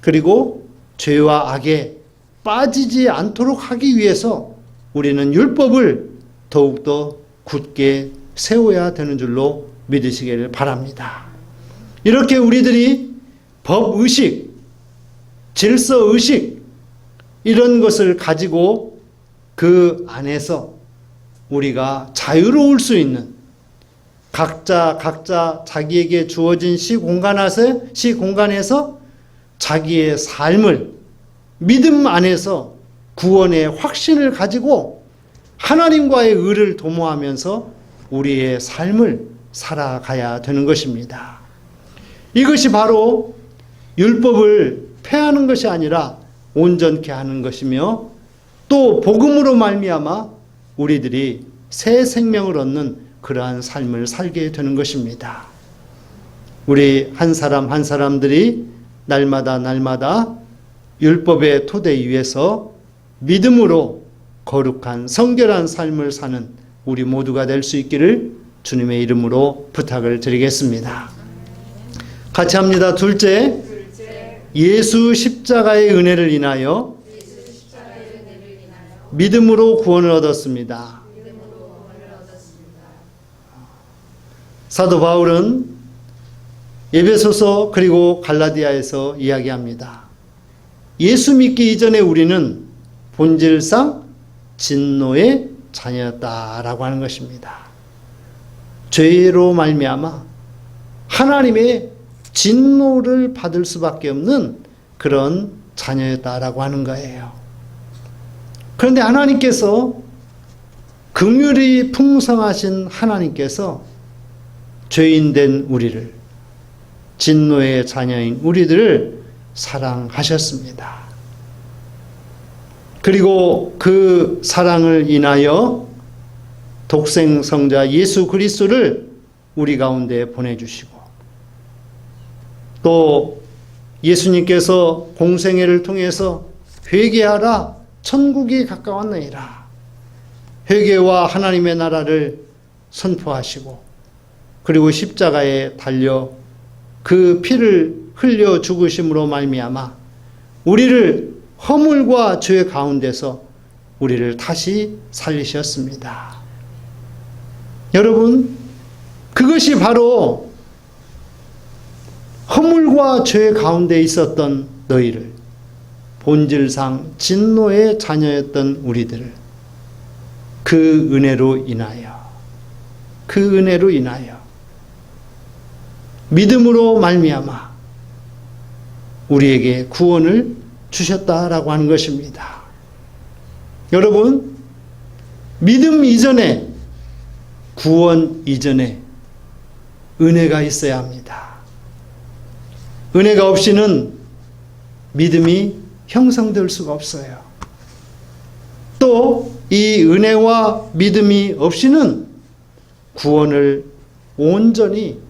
그리고 죄와 악에 빠지지 않도록 하기 위해서 우리는 율법을 더욱더 굳게 세워야 되는 줄로 믿으시기를 바랍니다. 이렇게 우리들이 법의식, 질서의식 이런 것을 가지고 그 안에서 우리가 자유로울 수 있는 각자 자기에게 주어진 시공간에서 자기의 삶을 믿음 안에서 구원의 확신을 가지고 하나님과의 의를 도모하면서 우리의 삶을 살아가야 되는 것입니다. 이것이 바로 율법을 폐하는 것이 아니라 온전케 하는 것이며 또 복음으로 말미암아 우리들이 새 생명을 얻는 그러한 삶을 살게 되는 것입니다. 우리 한 사람 한 사람들이 날마다 율법의 토대 위에서 믿음으로 거룩한 성결한 삶을 사는 우리 모두가 될 수 있기를 주님의 이름으로 부탁을 드리겠습니다. 같이 합니다. 둘째, 예수 십자가의 은혜를 인하여 믿음으로 구원을 얻었습니다. 사도 바울은 에베소서 그리고 갈라디아에서 이야기합니다. 예수 믿기 이전에 우리는 본질상 진노의 자녀였다라고 하는 것입니다. 죄로 말미암아 하나님의 진노를 받을 수밖에 없는 그런 자녀였다라고 하는 거예요. 그런데 하나님께서 긍휼이 풍성하신 하나님께서 죄인된 우리를, 진노의 자녀인 우리들을 사랑하셨습니다. 그리고 그 사랑을 인하여 독생 성자 예수 그리스도를 우리 가운데 보내주시고 또 예수님께서 공생애를 통해서 회개하라 천국이 가까웠느니라 회개와 하나님의 나라를 선포하시고 그리고 십자가에 달려 그 피를 흘려 죽으심으로 말미암아 우리를 허물과 죄 가운데서 우리를 다시 살리셨습니다. 여러분, 그것이 바로 허물과 죄 가운데 있었던 너희를, 본질상 진노의 자녀였던 우리들을 그 은혜로 인하여 믿음으로 말미암아 우리에게 구원을 주셨다라고 하는 것입니다. 여러분, 믿음 이전에, 구원 이전에 은혜가 있어야 합니다. 은혜가 없이는 믿음이 형성될 수가 없어요. 또 이 은혜와 믿음이 없이는 구원을 온전히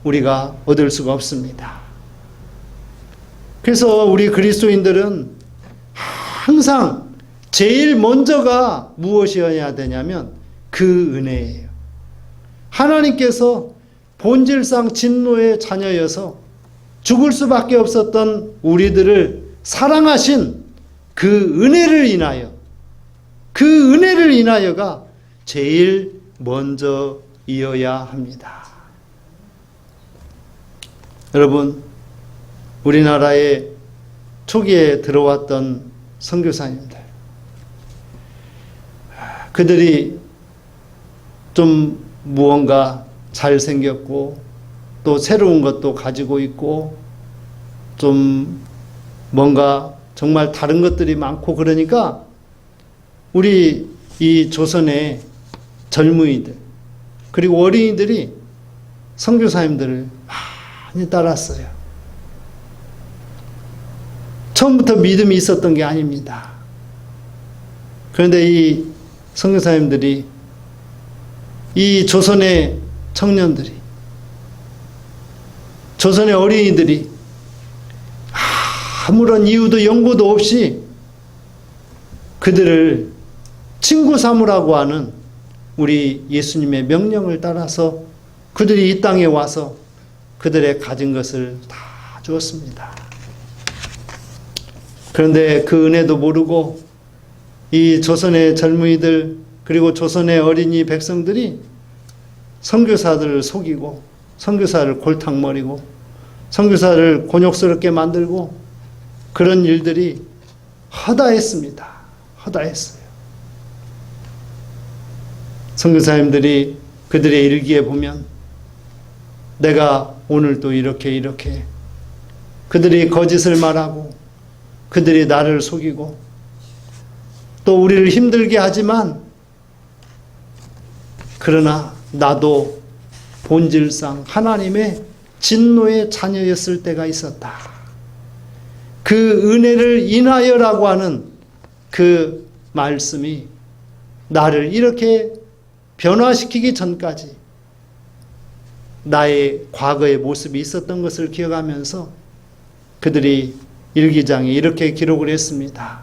우리가 얻을 수가 없습니다. 그래서 우리 그리스도인들은 항상 제일 먼저가 무엇이어야 되냐면 그 은혜예요. 하나님께서 본질상 진노의 자녀여서 죽을 수밖에 없었던 우리들을 사랑하신 그 은혜를 인하여가 제일 먼저이어야 합니다. 여러분, 우리나라에 초기에 들어왔던 선교사님들, 그들이 좀 무언가 잘생겼고 또 새로운 것도 가지고 있고 좀 뭔가 정말 다른 것들이 많고 그러니까 우리 이 조선의 젊은이들 그리고 어린이들이 선교사님들을 많이 따랐어요. 처음부터 믿음이 있었던 게 아닙니다. 그런데 이 선교사님들이 이 조선의 청년들이, 조선의 어린이들이 아무런 이유도 연고도 없이 그들을 친구 삼으라고 하는 우리 예수님의 명령을 따라서 그들이 이 땅에 와서 그들의 가진 것을 다 주었습니다. 그런데 그 은혜도 모르고 이 조선의 젊은이들 그리고 조선의 어린이 백성들이 선교사들을 속이고 선교사를 골탕먹이고 선교사를 곤욕스럽게 만들고 그런 일들이 허다했습니다. 허다했어요. 선교사님들이 그들의 일기에 보면 내가 오늘 또 이렇게 그들이 거짓을 말하고 그들이 나를 속이고 또 우리를 힘들게 하지만 그러나 나도 본질상 하나님의 진노의 자녀였을 때가 있었다. 그 은혜를 인하여라고 하는 그 말씀이 나를 이렇게 변화시키기 전까지 나의 과거의 모습이 있었던 것을 기억하면서 그들이 일기장에 이렇게 기록을 했습니다.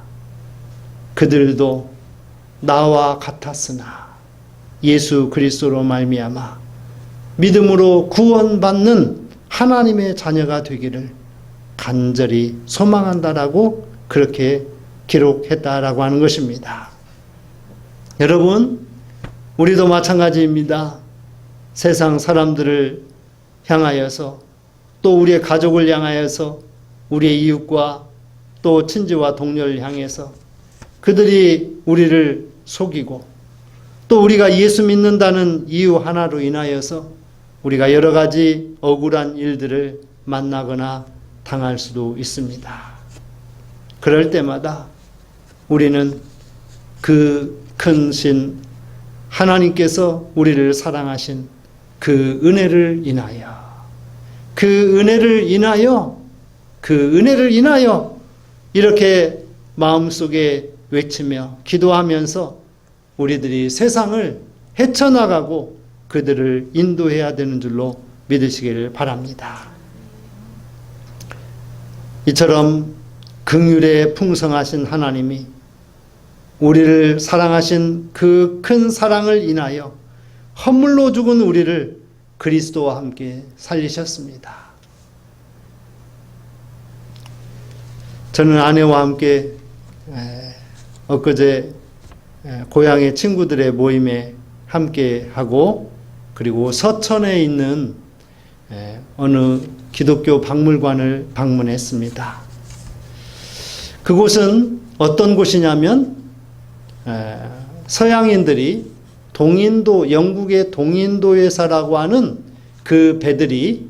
그들도 나와 같았으나 예수 그리스도로 말미암아 믿음으로 구원받는 하나님의 자녀가 되기를 간절히 소망한다라고 그렇게 기록했다라고 하는 것입니다. 여러분, 우리도 마찬가지입니다. 세상 사람들을 향하여서 또 우리의 가족을 향하여서 우리의 이웃과 또 친지와 동료를 향해서 그들이 우리를 속이고 또 우리가 예수 믿는다는 이유 하나로 인하여서 우리가 여러 가지 억울한 일들을 만나거나 당할 수도 있습니다. 그럴 때마다 우리는 그 큰 신 하나님께서 우리를 사랑하신 그 은혜를 인하여 그 은혜를 인하여 이렇게 마음속에 외치며 기도하면서 우리들이 세상을 헤쳐나가고 그들을 인도해야 되는 줄로 믿으시기를 바랍니다. 이처럼 긍휼에 풍성하신 하나님이 우리를 사랑하신 그 큰 사랑을 인하여 허물로 죽은 우리를 그리스도와 함께 살리셨습니다. 저는 아내와 함께 엊그제 고향의 친구들의 모임에 함께 하고 그리고 서천에 있는 어느 기독교 박물관을 방문했습니다. 그곳은 어떤 곳이냐면 서양인들이 동인도, 영국의 동인도회사라고 하는 그 배들이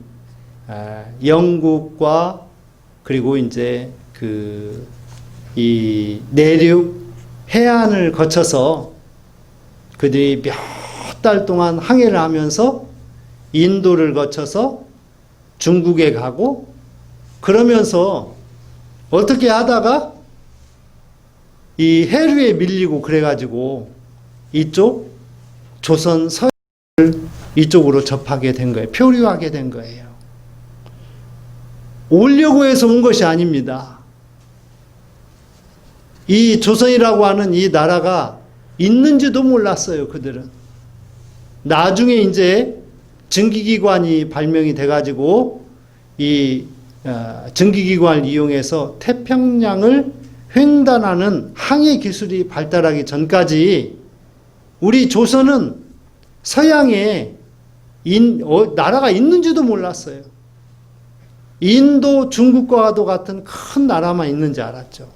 영국과 그리고 이제 이 내륙 해안을 거쳐서 그들이 몇 달 동안 항해를 하면서 인도를 거쳐서 중국에 가고 그러면서 어떻게 하다가 이 해류에 밀리고 그래가지고 이쪽 조선 서해를 이쪽으로 접하게 된 거예요. 표류하게 된 거예요. 오려고 해서 온 것이 아닙니다. 이 조선이라고 하는 이 나라가 있는지도 몰랐어요. 그들은. 나중에 이제 증기기관이 발명이 돼가지고 이 증기기관을 이용해서 태평양을 횡단하는 항해 기술이 발달하기 전까지 우리 조선은 서양에 나라가 있는지도 몰랐어요. 인도, 중국과도 같은 큰 나라만 있는지 알았죠.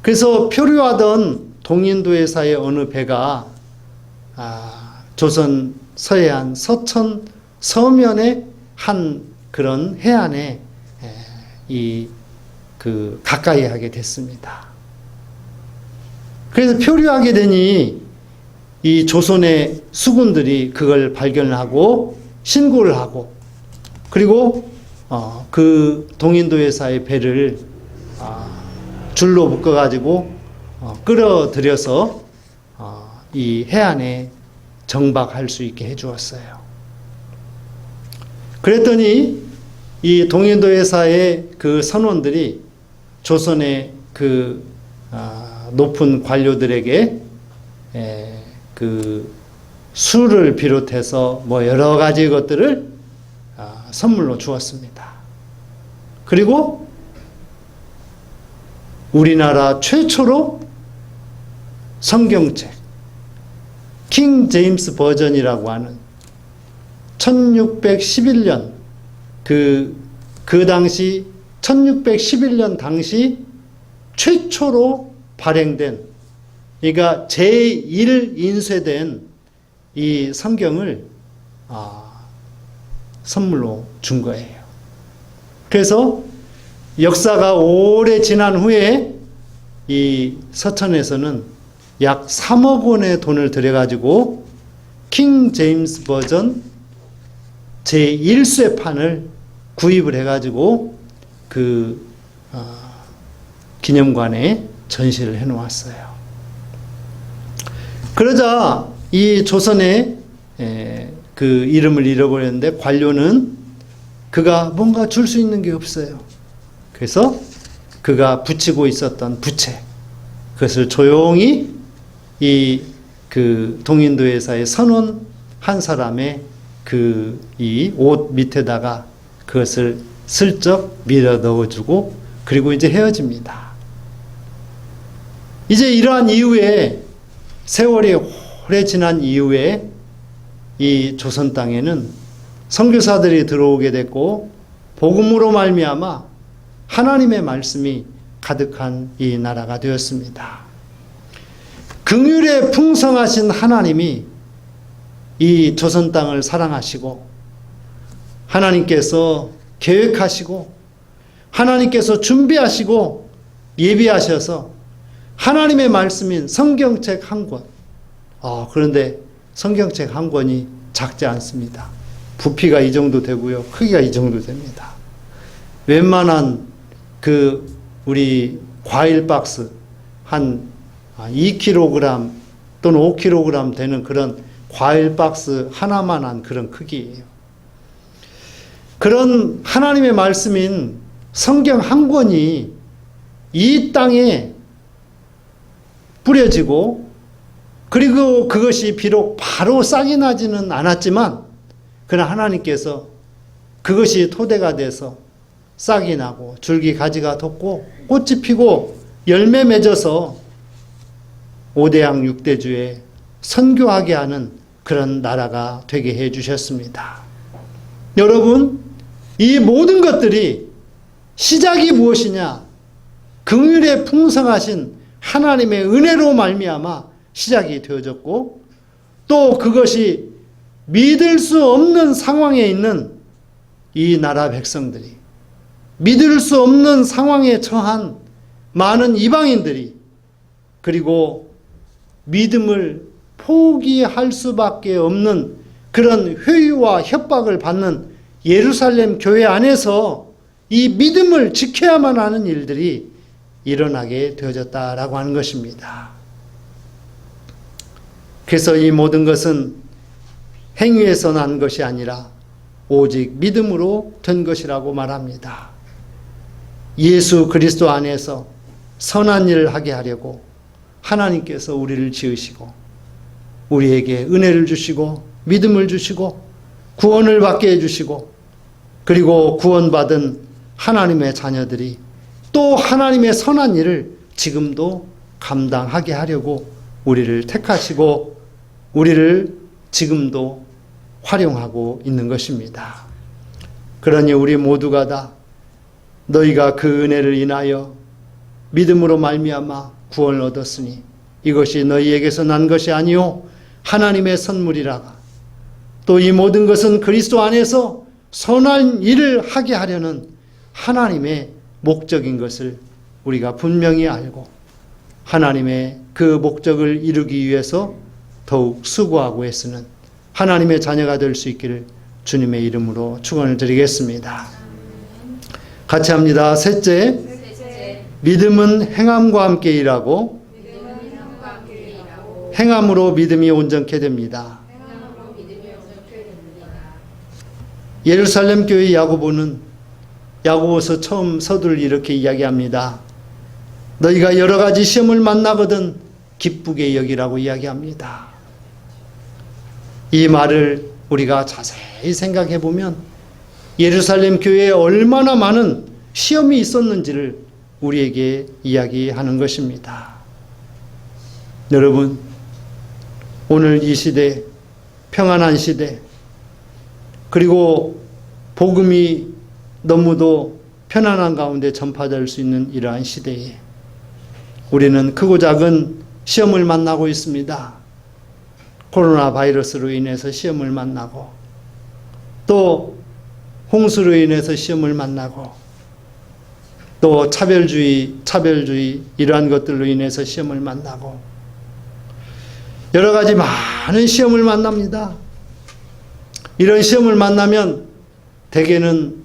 그래서 표류하던 동인도회사의 어느 배가 조선 서해안 서천 서면의 한 그런 해안에 가까이 하게 됐습니다. 그래서 표류하게 되니 이 조선의 수군들이 그걸 발견하고 신고를 하고 그리고 그 동인도회사의 배를 줄로 묶어가지고 끌어들여서 이 해안에 정박할 수 있게 해주었어요. 그랬더니 이 동인도회사의 그 선원들이 조선의 그 높은 관료들에게 그 술을 비롯해서 뭐 여러 가지 것들을 선물로 주었습니다. 그리고 우리나라 최초로 성경책 킹 제임스 버전이라고 하는 1611년 그 당시 1611년 당시 최초로 발행된, 그러니까 제1인쇄된 이 성경을 선물로 준 거예요. 그래서 역사가 오래 지난 후에 이 서천에서는 약 3억 원의 돈을 들여가지고 킹 제임스 버전 제1쇄판을 구입을 해가지고 그 기념관에 전시를 해놓았어요. 그러자 이 조선의 그 이름을 잃어버렸는데 관료는 그가 뭔가 줄 수 있는 게 없어요. 그래서 그가 붙이고 있었던 부채, 그것을 조용히 이 그 동인도회사의 선원 한 사람의 그 이 옷 밑에다가 그것을 슬쩍 밀어 넣어주고 그리고 이제 헤어집니다. 이제 이러한 이후에 세월이 오래 지난 이후에 이 조선 땅에는 선교사들이 들어오게 됐고 복음으로 말미암아 하나님의 말씀이 가득한 이 나라가 되었습니다. 긍휼에 풍성하신 하나님이 이 조선 땅을 사랑하시고 하나님께서 계획하시고 하나님께서 준비하시고 예비하셔서 하나님의 말씀인 성경책 한 권, 그런데 성경책 한 권이 작지 않습니다. 부피가 이 정도 되고요. 크기가 이 정도 됩니다. 웬만한 그 우리 과일 박스 한 2kg 또는 5kg 되는 그런 과일 박스 하나만한 그런 크기예요. 그런 하나님의 말씀인 성경 한 권이 이 땅에 뿌려지고 그리고 그것이 비록 바로 싹이 나지는 않았지만 그러나 하나님께서 그것이 토대가 돼서 싹이 나고 줄기 가지가 돋고 꽃이 피고 열매 맺어서 5대양 6대주에 선교하게 하는 그런 나라가 되게 해 주셨습니다. 여러분, 이 모든 것들이 시작이 무엇이냐? 긍휼에 풍성하신 하나님의 은혜로 말미암아 시작이 되어졌고 또 그것이 믿을 수 없는 상황에 있는 이 나라 백성들이, 믿을 수 없는 상황에 처한 많은 이방인들이, 그리고 믿음을 포기할 수밖에 없는 그런 회유와 협박을 받는 예루살렘 교회 안에서 이 믿음을 지켜야만 하는 일들이 일어나게 되어졌다라고 하는 것입니다. 그래서 이 모든 것은 행위에서 난 것이 아니라 오직 믿음으로 된 것이라고 말합니다. 예수 그리스도 안에서 선한 일을 하게 하려고 하나님께서 우리를 지으시고 우리에게 은혜를 주시고 믿음을 주시고 구원을 받게 해주시고 그리고 구원받은 하나님의 자녀들이 또 하나님의 선한 일을 지금도 감당하게 하려고 우리를 택하시고 우리를 지금도 활용하고 있는 것입니다. 그러니 우리 모두가 다 너희가 그 은혜를 인하여 믿음으로 말미암아 구원을 얻었으니 이것이 너희에게서 난 것이 아니요 하나님의 선물이라가 또 이 모든 것은 그리스도 안에서 선한 일을 하게 하려는 하나님의 목적인 것을 우리가 분명히 알고 하나님의 그 목적을 이루기 위해서 더욱 수고하고 애쓰는 하나님의 자녀가 될 수 있기를 주님의 이름으로 축원을 드리겠습니다. 같이 합니다. 셋째, 믿음은 행함과 함께 일하고 행함으로 믿음이 온전케 됩니다. 예루살렘 교회 야고보는 야고보서 처음 서두를 이렇게 이야기합니다. 너희가 여러 가지 시험을 만나거든 기쁘게 여기라고 이야기합니다. 이 말을 우리가 자세히 생각해 보면 예루살렘 교회에 얼마나 많은 시험이 있었는지를 우리에게 이야기하는 것입니다. 여러분, 오늘 이 시대, 평안한 시대, 그리고 복음이 너무도 편안한 가운데 전파될 수 있는 이러한 시대에 우리는 크고 작은 시험을 만나고 있습니다. 코로나 바이러스로 인해서 시험을 만나고, 또 홍수로 인해서 시험을 만나고, 또 차별주의 이러한 것들로 인해서 시험을 만나고, 여러 가지 많은 시험을 만납니다. 이런 시험을 만나면 대개는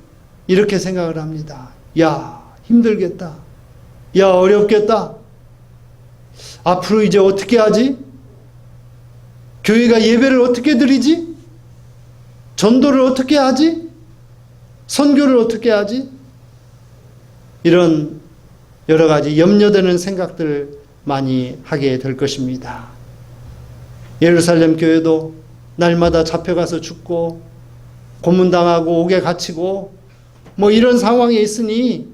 이렇게 생각을 합니다. 야, 힘들겠다. 야, 어렵겠다. 앞으로 이제 어떻게 하지? 교회가 예배를 어떻게 드리지? 전도를 어떻게 하지? 선교를 어떻게 하지? 이런 여러 가지 염려되는 생각들을 많이 하게 될 것입니다. 예루살렘 교회도 날마다 잡혀가서 죽고 고문당하고 옥에 갇히고 뭐 이런 상황에 있으니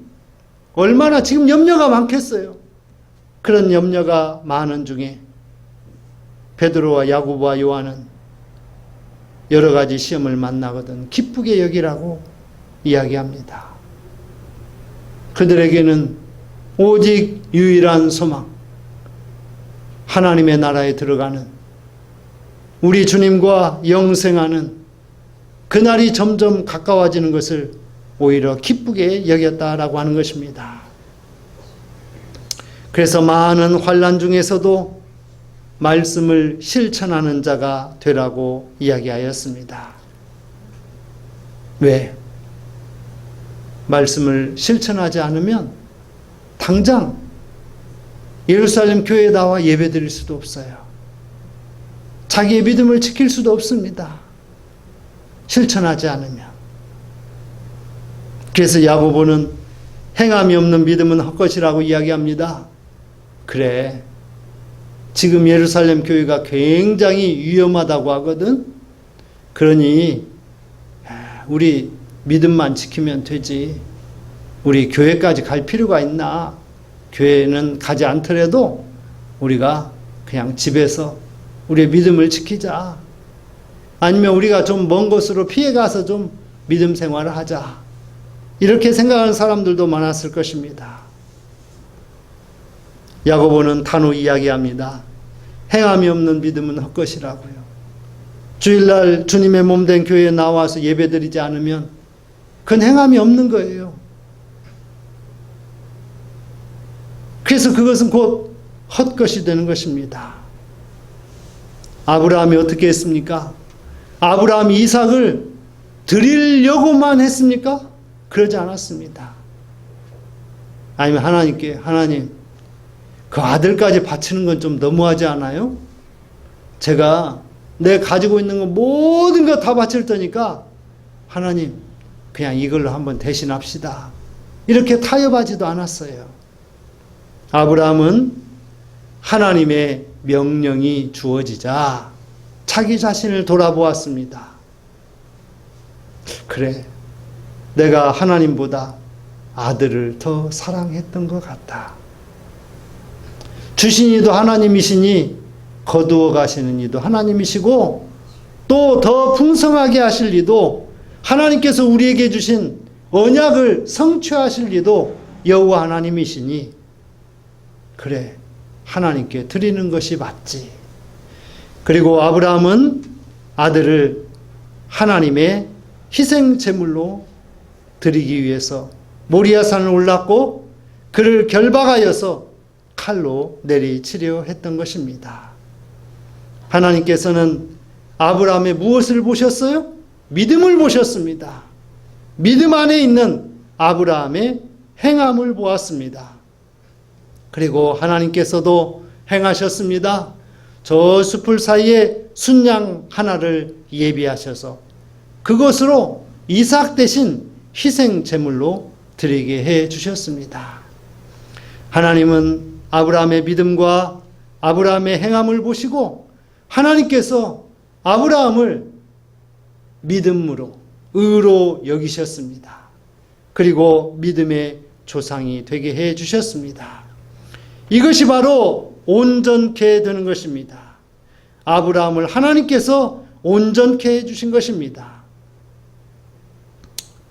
얼마나 지금 염려가 많겠어요. 그런 염려가 많은 중에 베드로와 야고보와 요한은 여러 가지 시험을 만나거든 기쁘게 여기라고 이야기합니다. 그들에게는 오직 유일한 소망, 하나님의 나라에 들어가는, 우리 주님과 영생하는 그날이 점점 가까워지는 것을 오히려 기쁘게 여겼다라고 하는 것입니다. 그래서 많은 환난 중에서도 말씀을 실천하는 자가 되라고 이야기하였습니다. 왜? 말씀을 실천하지 않으면 당장 예루살렘 교회에 나와 예배 드릴 수도 없어요. 자기의 믿음을 지킬 수도 없습니다. 실천하지 않으면. 그래서 야고보는 행함이 없는 믿음은 헛것이라고 이야기합니다. 그래, 지금 예루살렘 교회가 굉장히 위험하다고 하거든. 그러니 우리 믿음만 지키면 되지. 우리 교회까지 갈 필요가 있나? 교회는 가지 않더라도 우리가 그냥 집에서 우리의 믿음을 지키자. 아니면 우리가 좀 먼 곳으로 피해가서 좀 믿음 생활을 하자. 이렇게 생각하는 사람들도 많았을 것입니다. 야고보는 단호히 이야기합니다. 행함이 없는 믿음은 헛것이라고요. 주일날 주님의 몸된 교회에 나와서 예배드리지 않으면 그건 행함이 없는 거예요. 그래서 그것은 곧 헛것이 되는 것입니다. 아브라함이 어떻게 했습니까? 아브라함이 이삭을 드리려고만 했습니까? 그러지 않았습니다. 아니면 하나님께, 하나님, 그 아들까지 바치는 건 좀 너무하지 않아요? 제가 내 가지고 있는 거 모든 거 다 바칠 테니까 하나님 그냥 이걸로 한번 대신합시다. 이렇게 타협하지도 않았어요. 아브라함은 하나님의 명령이 주어지자 자기 자신을 돌아보았습니다. 그래, 내가 하나님보다 아들을 더 사랑했던 것 같다. 주신 이도 하나님이시니 거두어 가시는 이도 하나님이시고 또 더 풍성하게 하실 이도 하나님께서 우리에게 주신 언약을 성취하실 이도 여호와 하나님이시니 그래, 하나님께 드리는 것이 맞지. 그리고 아브라함은 아들을 하나님의 희생 제물로 드리기 위해서 모리아산을 올랐고 그를 결박하여서 칼로 내리치려 했던 것입니다. 하나님께서는 아브라함의 무엇을 보셨어요? 믿음을 보셨습니다. 믿음 안에 있는 아브라함의 행함을 보았습니다. 그리고 하나님께서도 행하셨습니다. 저 숲을 사이에 순양 하나를 예비하셔서 그것으로 이삭 대신 희생 제물로 드리게 해 주셨습니다. 하나님은 아브라함의 믿음과 아브라함의 행함을 보시고 하나님께서 아브라함을 믿음으로 의로 여기셨습니다. 그리고 믿음의 조상이 되게 해 주셨습니다. 이것이 바로 온전케 되는 것입니다. 아브라함을 하나님께서 온전케 해 주신 것입니다.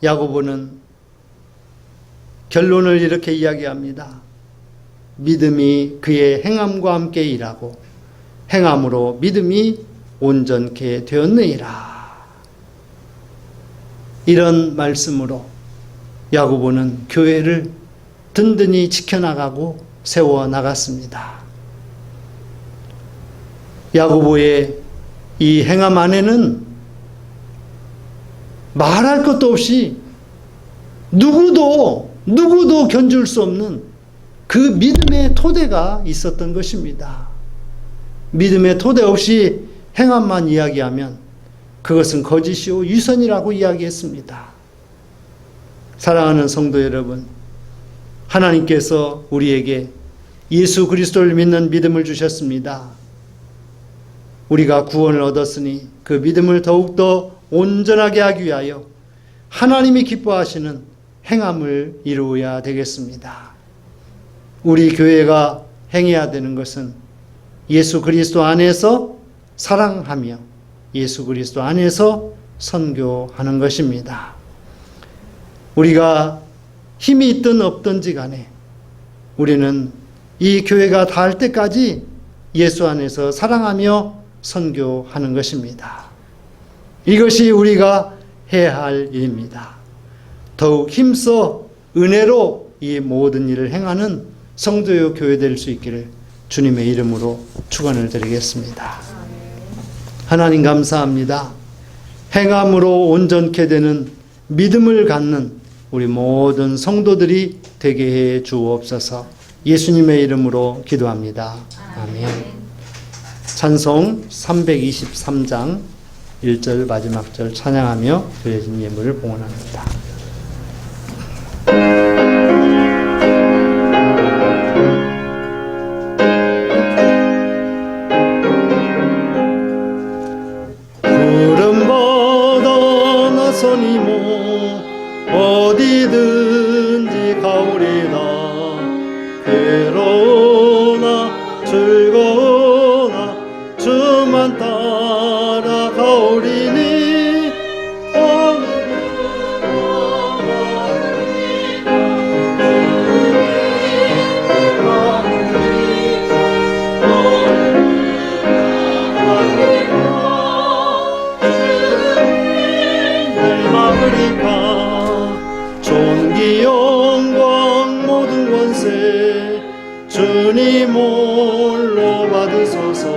야고보는 결론을 이렇게 이야기합니다. 믿음이 그의 행함과 함께 일하고 행함으로 믿음이 온전케 되었느니라. 이런 말씀으로 야고보는 교회를 든든히 지켜나가고 세워나갔습니다. 야고보의 이 행함 안에는 말할 것도 없이 누구도 견줄 수 없는 그 믿음의 토대가 있었던 것입니다. 믿음의 토대 없이 행함만 이야기하면 그것은 거짓이요 유선이라고 이야기했습니다. 사랑하는 성도 여러분, 하나님께서 우리에게 예수 그리스도를 믿는 믿음을 주셨습니다. 우리가 구원을 얻었으니 그 믿음을 더욱더 온전하게 하기 위하여 하나님이 기뻐하시는 행함을 이루어야 되겠습니다. 우리 교회가 행해야 되는 것은 예수 그리스도 안에서 사랑하며 예수 그리스도 안에서 선교하는 것입니다. 우리가 힘이 있든 없든지 간에 우리는 이 교회가 닿을 때까지 예수 안에서 사랑하며 선교하는 것입니다. 이것이 우리가 해야 할 일입니다. 더욱 힘써 은혜로 이 모든 일을 행하는 성도요 교회 될 수 있기를 주님의 이름으로 축원을 드리겠습니다. 하나님 감사합니다. 행함으로 온전케 되는 믿음을 갖는 우리 모든 성도들이 되게 해 주옵소서. 예수님의 이름으로 기도합니다. 아멘. 찬송 323장 1절 마지막 절 찬양하며 드려진 예물을 봉헌합니다. 구름보다 나서니 뭐 어디든지 가오리다. 괴로우나 즐거우나 주만 따라 가오리니 존귀 영광 모든 권세 주님 홀로 받으소서.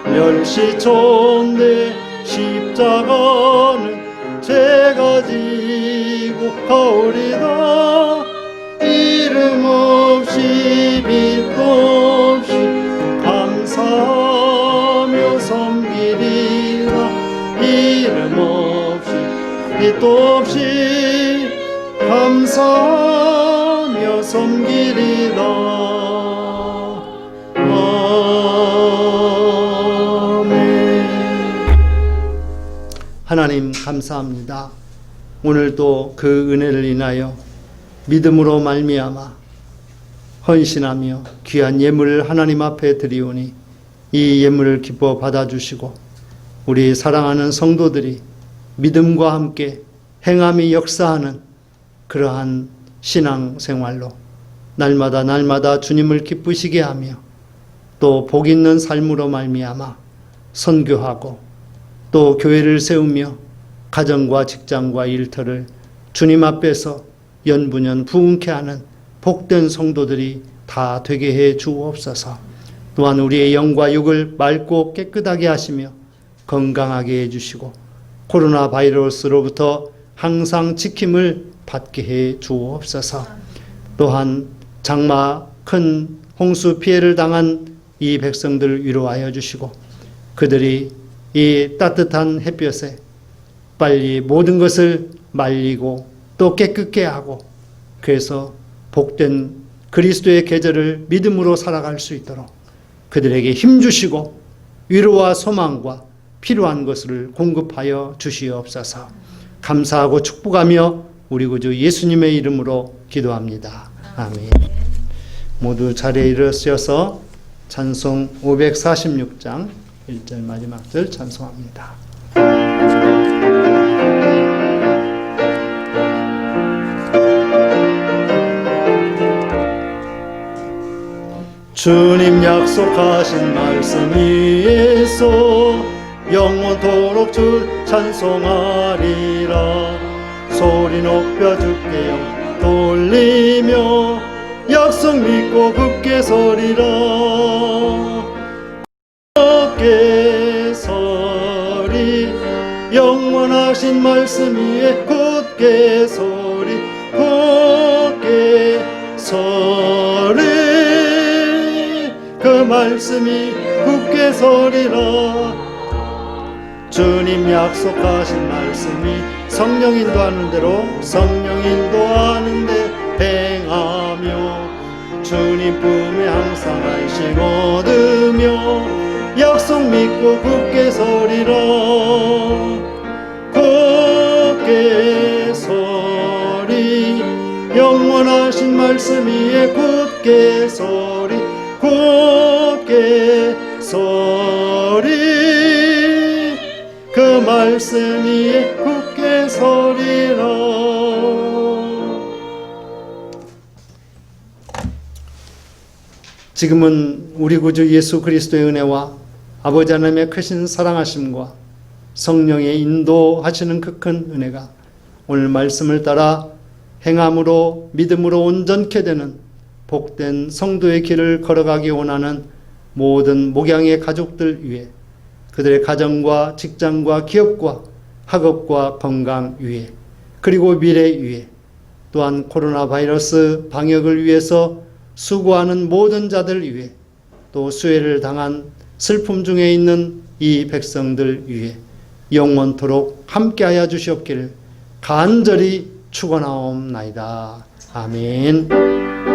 멸시촌대 십자가는 제가 지고 가오리다. 이름 없이 빛도 없이 감사하며 섬기리라. 이름 없이 빛도 없이 감사하며 섬기리다. 아멘. 하나님 감사합니다. 오늘도 그 은혜를 인하여 믿음으로 말미암아 헌신하며 귀한 예물을 하나님 앞에 드리오니 이 예물을 기뻐 받아주시고 우리 사랑하는 성도들이 믿음과 함께 행함이 역사하는 그러한 신앙생활로 날마다 주님을 기쁘시게 하며 또 복 있는 삶으로 말미암아 선교하고 또 교회를 세우며 가정과 직장과 일터를 주님 앞에서 연분연 부흥케 하는 복된 성도들이 다 되게 해 주옵소서. 또한 우리의 영과 육을 맑고 깨끗하게 하시며 건강하게 해주시고 코로나 바이러스로부터 항상 지킴을 받게 해 주옵소서. 또한 장마 큰 홍수 피해를 당한 이 백성들을 위로하여 주시고 그들이 이 따뜻한 햇볕에 빨리 모든 것을 말리고 또 깨끗게 하고 그래서 복된 그리스도의 계절을 믿음으로 살아갈 수 있도록 그들에게 힘 주시고 위로와 소망과 필요한 것을 공급하여 주시옵소서. 감사하고 축복하며 우리 구주 예수님의 이름으로 기도합니다. 아멘. 모두 자리에 일어서셔서 찬송 546장 1절 마지막 절 찬송합니다. 주님 약속하신 말씀 위에서 영원토록 주 찬송하리라. 소리 높여 주께 영 돌리며 약속 믿고 굳게 서리라. 굳게 서리 영원하신 말씀 위에 굳게 서리 굳게 서리 그 말씀이 굳게 서리라. 주님 약속하신 말씀이 성령 인도하는 대로 성령 인도하는 데 행하며 주님 품에 항상 안식 얻으며 약속 믿고 굳게 서리라. 굳게 서리 영원하신 말씀 위에 굳게 서리 굳게 서리 그 말씀 위에 굳게 서리라. 지금은 우리 구주 예수 그리스도의 은혜와 아버지 하나님의 크신 사랑하심과 성령의 인도하시는 그 큰 은혜가 오늘 말씀을 따라 행함으로 믿음으로 온전케 되는 복된 성도의 길을 걸어가기 원하는 모든 목양의 가족들 위해 그들의 가정과 직장과 기업과 학업과 건강 위해 그리고 미래 위해 또한 코로나 바이러스 방역을 위해서 수고하는 모든 자들 위해 또 수혜를 당한 슬픔 중에 있는 이 백성들 위해 영원토록 함께하여 주시옵기를 간절히 축원하옵나이다. 아멘.